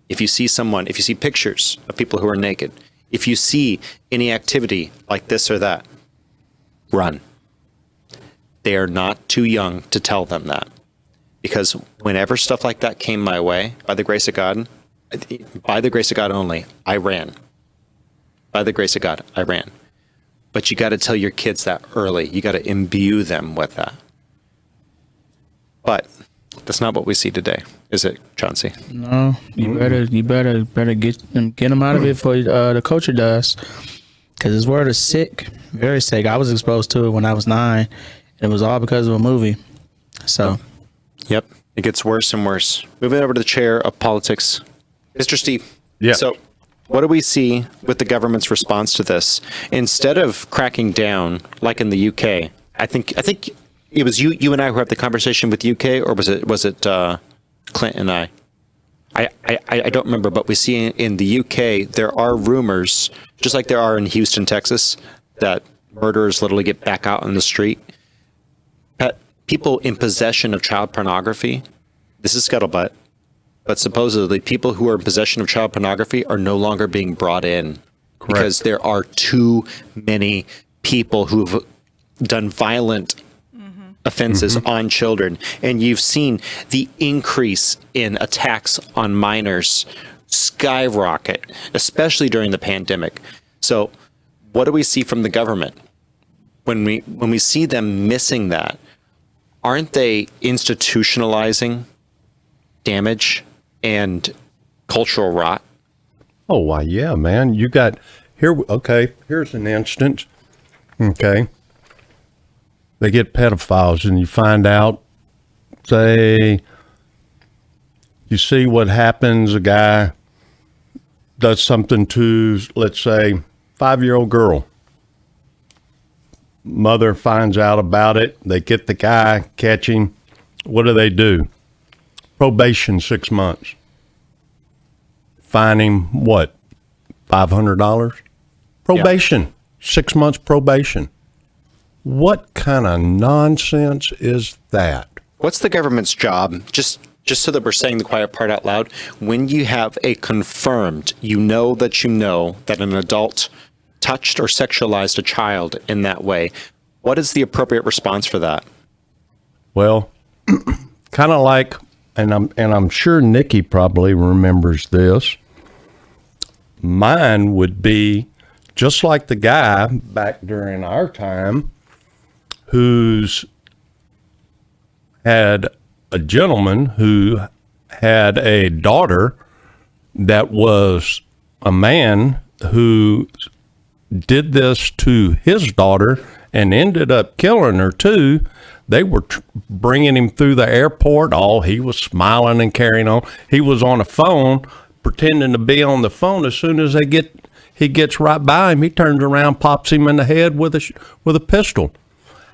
If you see pictures of people who are naked, if you see any activity like this or that, run. They are not too young to tell them that. Because whenever stuff like that came my way, by the grace of God only, I ran. By the grace of God, I ran. But you got to tell your kids that early. You got to imbue them with that. But that's not what we see today, is it, Chauncey? No, you better get them out of it before the culture does, because this word is sick, very sick. I was exposed to it when I was 9, and it was all because of a movie. So, yep, it gets worse and worse. Moving over to the chair of politics, Mr. Steve. Yeah. So, what do we see with the government's response to this? Instead of cracking down, like in the UK, I think it was you and I who had the conversation with the UK, or was it Clint and I? I don't remember, but we see in the UK there are rumors, just like there are in Houston, Texas, that murderers literally get back out on the street. People in possession of child pornography, this is scuttlebutt, but supposedly people who are in possession of child pornography are no longer being brought in. Correct. Because there are too many people who've done violent offenses on children. And you've seen the increase in attacks on minors skyrocket, especially during the pandemic. So what do we see from the government? When we see them missing that, aren't they institutionalizing damage and cultural rot? Oh, why, yeah, man. You got here. Okay, here's an instance. Okay. They get pedophiles, and you find out, say, you see what happens. A guy does something to, let's say, 5-year-old girl. Mother finds out about it. They get the guy, catch him. What do? Probation 6 months. Fine him, what, $500? Probation, yeah. 6 months probation. What kind of nonsense is that? What's the government's job? Just so that we're saying the quiet part out loud, when you have a confirmed, you know that an adult touched or sexualized a child in that way, what is the appropriate response for that? Well, kind of like, and I'm sure Nikki probably remembers this. Mine would be just like the guy back during our time who's had a gentleman who had a daughter that was a man who did this to his daughter and ended up killing her too. They were bringing him through the airport. Oh, he was smiling and carrying on. He was on a phone, pretending to be on the phone. As soon as he gets right by him, he turns around, pops him in the head with a pistol.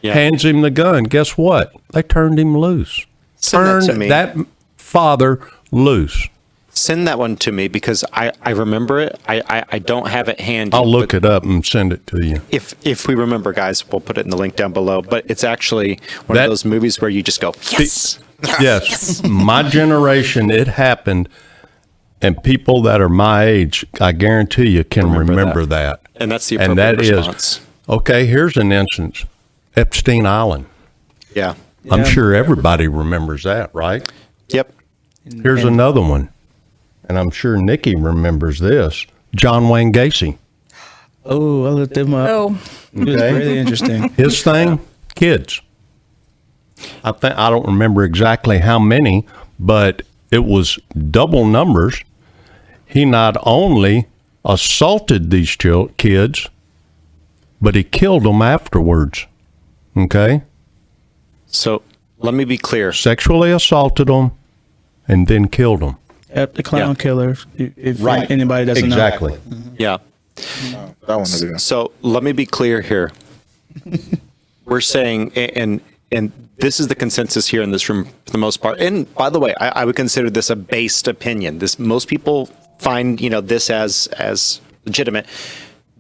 Yeah. Hands him the gun. Guess what? They turned him loose. Turned that father loose. Send that one to me because I remember it. I don't have it handy. I'll look it up and send it to you. If we remember, guys, we'll put it in the link down below. But it's actually one of those movies where you just go, yes. Yes. My generation, it happened. And people that are my age, I guarantee you can remember that. And that's the appropriate response. Okay, here's an instance. Epstein Island. Yeah. I'm sure everybody remembers that, right? Yep. Here's another one. And I'm sure Nikki remembers this. John Wayne Gacy. Oh, I looked him up. Oh. It was really interesting. His thing, kids. I don't remember exactly how many, but it was double numbers. He not only assaulted these kids, but he killed them afterwards. Okay? So let me be clear. Sexually assaulted them and then killed them. Yep, the clown killer. If right. Anybody doesn't know. Exactly. Yeah. No, that one is good. So let me be clear here. We're saying, and this is the consensus here in this room for the most part. And by the way, I would consider this a based opinion. Most people find this as legitimate.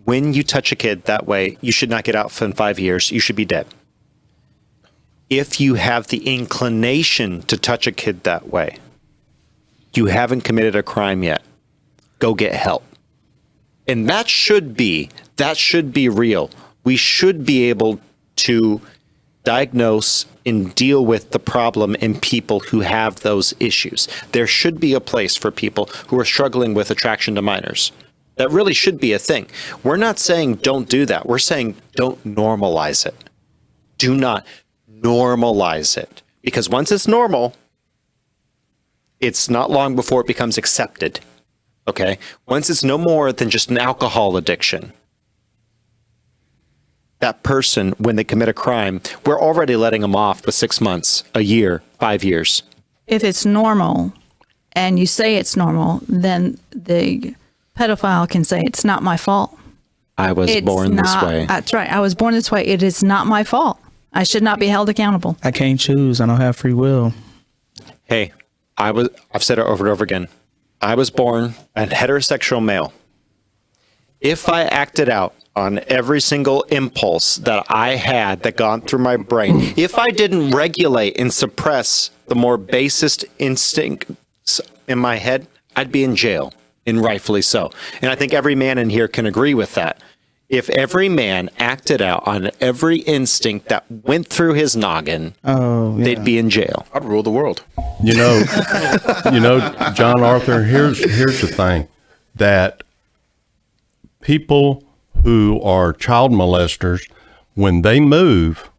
When you touch a kid that way, you should not get out in 5 years. You should be dead. if you have the inclination to touch a kid that way, you haven't committed a crime yet. Go get help. And that should be real. We should be able to diagnose and deal with the problem in people who have those issues. There should be a place for people who are struggling with attraction to minors. That really should be a thing. We're not saying don't do that. We're saying don't normalize it. Do not normalize it. Because once it's normal, it's not long before it becomes accepted. Okay? Once it's no more than just an alcohol addiction, that person, when they commit a crime, we're already letting them off with 6 months, a year, 5 years. If it's normal and you say it's normal, then the pedophile can say it's not my fault. I was born this way. That's right. I was born this way. It is not my fault. I should not be held accountable. I can't choose. I don't have free will. Hey, I've said it over and over again. I was born a heterosexual male. If I acted out on every single impulse that I had that gone through my brain, if I didn't regulate and suppress the more basest instincts in my head, I'd be in jail, and rightfully so. And I think every man in here can agree with that. If every man acted out on every instinct that went through his noggin, they'd be in jail. I'd rule the world. You know, John Arthur, here's the thing, that people who are child molesters, when they move,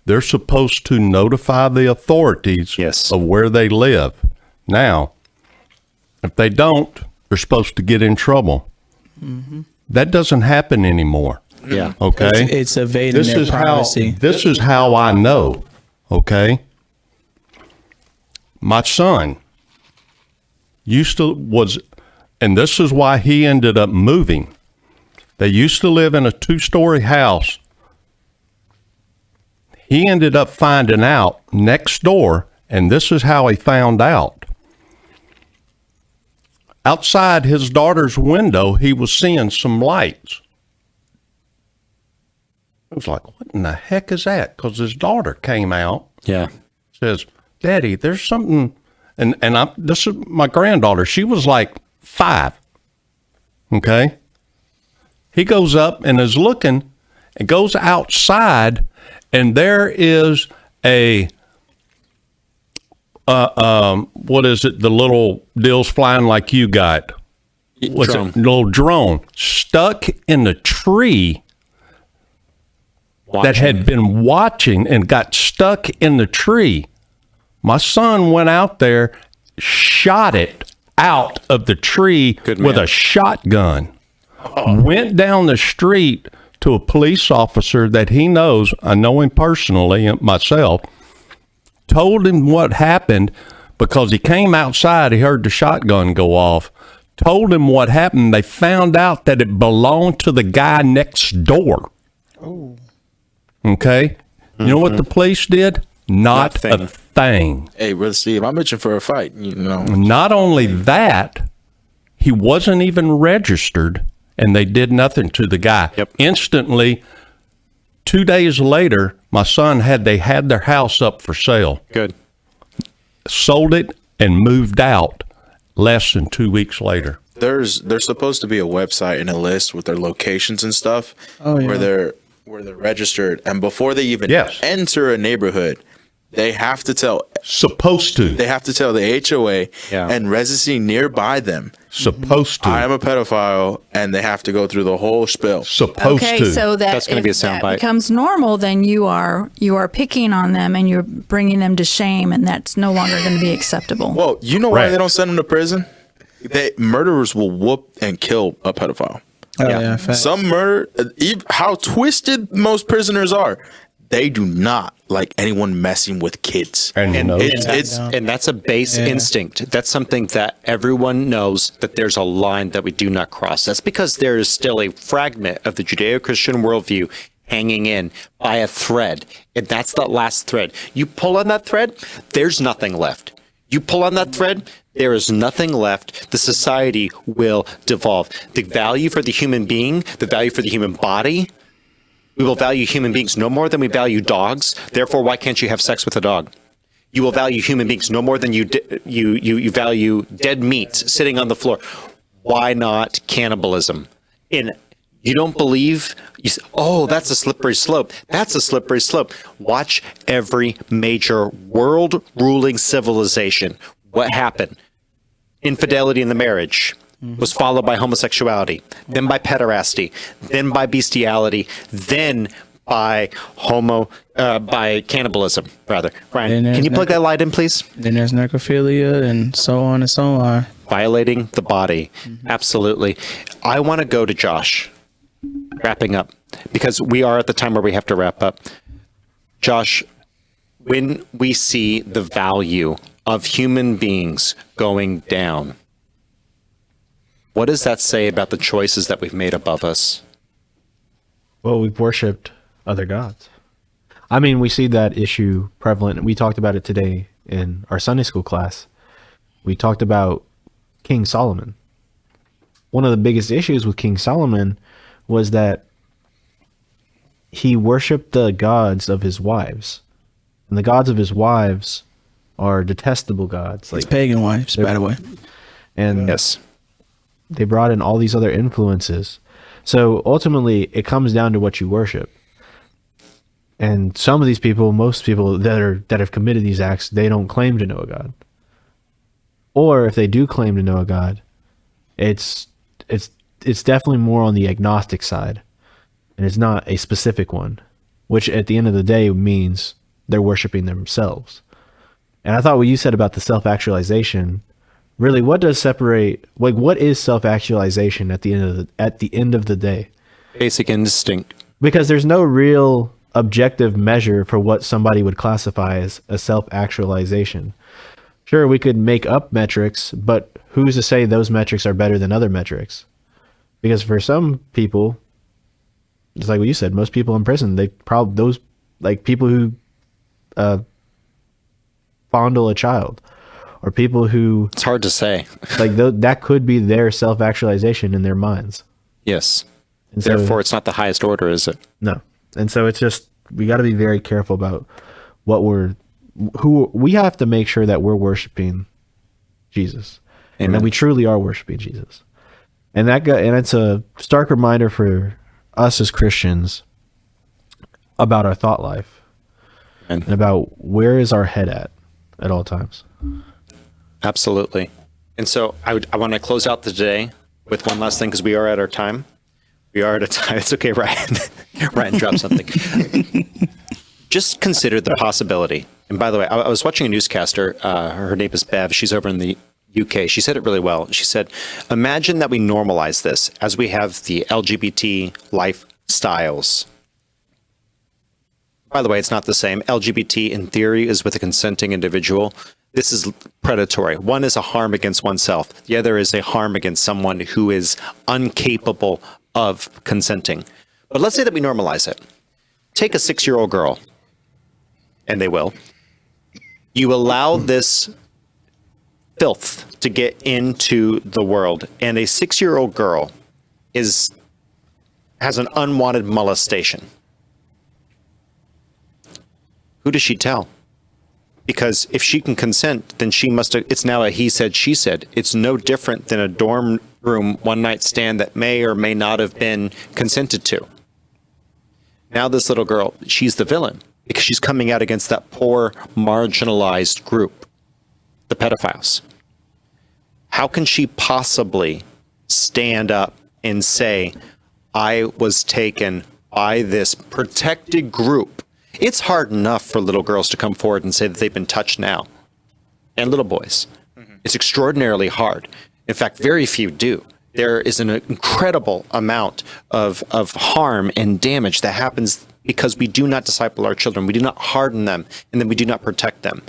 they're supposed to notify the authorities of where they live. Now, if they don't, they're supposed to get in trouble. Mm-hmm. That doesn't happen anymore. Yeah. Okay. It's evading their privacy. This is how I know. Okay. My son and this is why he ended up moving. They used to live in a 2-story house. He ended up finding out next door, and this is how he found out. Outside his daughter's window, he was seeing some lights. I was like, what in the heck is that? Because his daughter came out. Yeah. Says, Daddy, there's something. And this is my granddaughter. She was like 5. Okay. He goes up and is looking and goes outside, and there is a what is it? The little deals flying like you got. What's Drone. it? Little drone stuck in the tree that had been watching and got stuck in the tree. My son went out there, shot it out of the tree with a shotgun. Went down the street to a police officer that he knows. I know him personally myself. Told him what happened because he came outside. He heard the shotgun go off. Told him what happened. They found out that it belonged to the guy next door. Oh. Okay. You know what the police did? Not a thing. Hey, Brother Steve, I'm itching for a fight. You know. Not only that, he wasn't even registered, and they did nothing to the guy. Instantly, 2 days later, my son had their house up for sale. Good. sold it, and moved out less than 2 weeks later. there's supposed to be a website and a list with their locations and stuff where they're registered, and before they even enter a neighborhood, they have to tell they have to tell the HOA and residency nearby them. Supposed to. I am a pedophile, and they have to go through the whole spill. Supposed okay, to. so That's going to be a soundbite. that becomes normal, then you are picking on them and you're bringing them to shame, and that's no longer going to be acceptable. Well, you know why they don't send them to prison? Murderers will whoop and kill a pedophile. Some murder, how twisted most prisoners are, they do not like anyone messing with kids. And that's a base instinct. That's something that everyone knows, that there's a line that we do not cross. That's because there is still a fragment of the Judeo-Christian worldview hanging in by a thread. And that's that last thread. You pull on that thread, there's nothing left. You pull on that thread, there is nothing left. The society will devolve. The value for the human being, the value for the human body We will value human beings no more than we value dogs. Therefore, why can't you have sex with a dog? You will value human beings no more than you value dead meat sitting on the floor. Why not cannibalism? And you don't believe? You say, oh, that's a slippery slope. That's a slippery slope. Watch every major world-ruling civilization. What happened? Infidelity in the marriage was followed by homosexuality, then by pederasty, then by bestiality, then by cannibalism, rather. Ryan, can you plug that light in, please? Then there's necrophilia and so on and so on. Violating the body. Absolutely. I want to go to Josh, wrapping up, because we are at the time where we have to wrap up. Josh, when we see the value of human beings going down, what does that say about the choices that we've made above us? Well, we've worshipped other gods. I mean, we see that issue prevalent. We talked about it today in our Sunday school class. We talked about King Solomon. One of the biggest issues with King Solomon was that he worshipped the gods of his wives. And the gods of his wives are detestable gods. Like pagan wives, by the way. And yes, they brought in all these other influences. So ultimately, it comes down to what you worship. And some of these people, most people that have committed these acts, they don't claim to know a God. Or if they do claim to know a God, it's definitely more on the agnostic side, and it's not a specific one, which at the end of the day means they're worshiping themselves. And I thought what you said about the self-actualization, really, what does separate? Like, what is self-actualization at the end of the day? Basic instinct. Because there's no real objective measure for what somebody would classify as a self-actualization. Sure, we could make up metrics, but who's to say those metrics are better than other metrics? Because for some people, just like what you said, most people in prison, they probably, those, like people who fondle a child, or people who, it's hard to say. like that could be their self-actualization in their minds. Yes. And so, therefore, it's not the highest order, is it? No. And so it's just, we got to be very careful about who we have to make sure that we're worshiping Jesus. Amen. And that we truly are worshiping Jesus. And it's a stark reminder for us as Christians about our thought life and about where is our head at all times. Absolutely. And so I want to close out the day with one last thing, because we are at our time. We are at a time. It's okay, Ryan. Ryan dropped something. Just consider the possibility. And by the way, I was watching a newscaster. Her name is Bev. She's over in the UK. She said it really well. She said, imagine that we normalize this as we have the LGBT lifestyles. By the way, it's not the same. LGBT in theory is with a consenting individual. This is predatory. One is a harm against oneself. The other is a harm against someone who is incapable of consenting. But let's say that we normalize it. Take a 6-year-old girl, and they will. You allow this filth to get into the world, and a 6-year-old girl has an unwanted molestation. Who does she tell? Because if she can consent, then she must have, it's now a he said, she said. It's no different than a dorm room one-night stand that may or may not have been consented to. Now this little girl, she's the villain because she's coming out against that poor, marginalized group, the pedophiles. How can she possibly stand up and say, I was taken by this protected group? It's hard enough for little girls to come forward and say that they've been touched now, and little boys. Mm-hmm. It's extraordinarily hard. In fact, very few do. There is an incredible amount of harm and damage that happens because we do not disciple our children. We do not harden them, and then we do not protect them.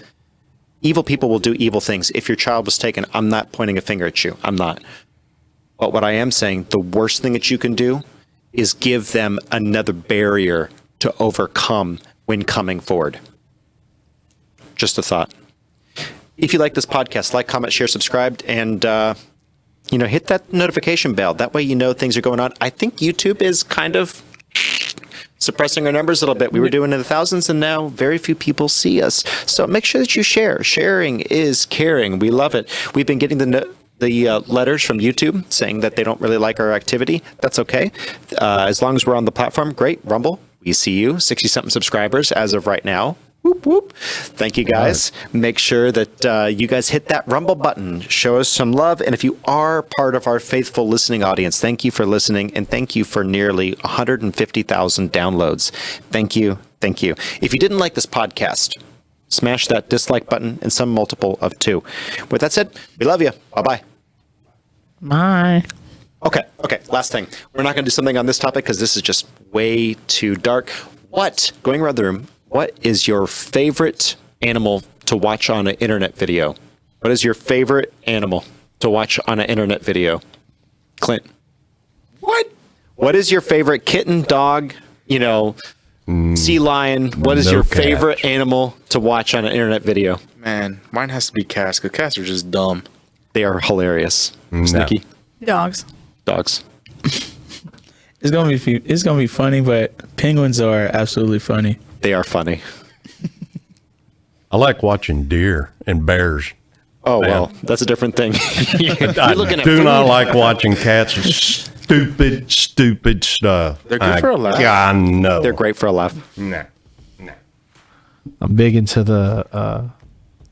Evil people will do evil things. If your child was taken, I'm not pointing a finger at you. I'm not. But what I am saying, the worst thing that you can do is give them another barrier to overcome when coming forward. Just a thought. If you like this podcast, like, comment, share, subscribe, and hit that notification bell. That way you know things are going on. I think YouTube is kind of suppressing our numbers a little bit. We were doing in the thousands, and now very few people see us. So make sure that you share. Sharing is caring. We love it. We've been getting the letters from YouTube saying that they don't really like our activity. That's okay. As long as we're on the platform, great. Rumble, we see you. 60-something subscribers as of right now. Whoop, whoop. Thank you, guys. Make sure that you guys hit that Rumble button. Show us some love. And if you are part of our faithful listening audience, thank you for listening. And thank you for nearly 150,000 downloads. Thank you. Thank you. If you didn't like this podcast, smash that dislike button and some multiple of 2. With that said, we love you. Bye-bye. Bye. Okay. Last thing. We're not going to do something on this topic because this is just way too dark. Going around the room, what is your favorite animal to watch on an internet video? What is your favorite animal to watch on an internet video? Clint. What is your favorite kitten, dog, sea lion? What is no your cat. favorite animal to watch on an internet video? Man, mine has to be cats, because cats are just dumb. They are hilarious. No. Sneaky. Dogs. Dogs. It's gonna be funny, but penguins are absolutely funny. They are funny. I like watching deer and bears. Oh, Man. well, that's a different thing. I You're looking at do not food. like watching cats. Stupid stuff. They're good for a laugh. I know. They're great for a laugh. Nah. I'm big into the.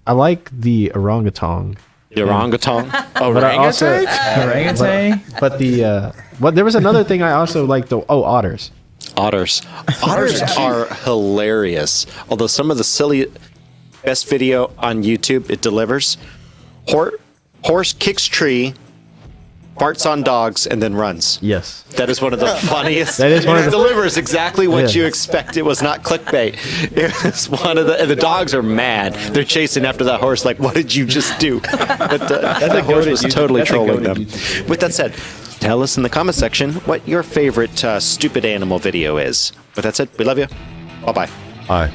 I like the orangutan. The orangutan. But I also, Orangutan. but there was another thing I also like. Otters. Otters. Otters are hilarious. Although some of the silly best video on YouTube, it delivers. Horse kicks tree, farts on dogs, and then runs. Yes. That is one of the funniest. That is one of it the- delivers exactly what Yeah. you expect. It was not clickbait. It was one of and the dogs are mad. They're chasing after that horse like, what did you just do? But that horse was totally trolling them. With that said, tell us in the comment section what your favorite stupid animal video is. With that said, we love you. Bye-bye. Bye.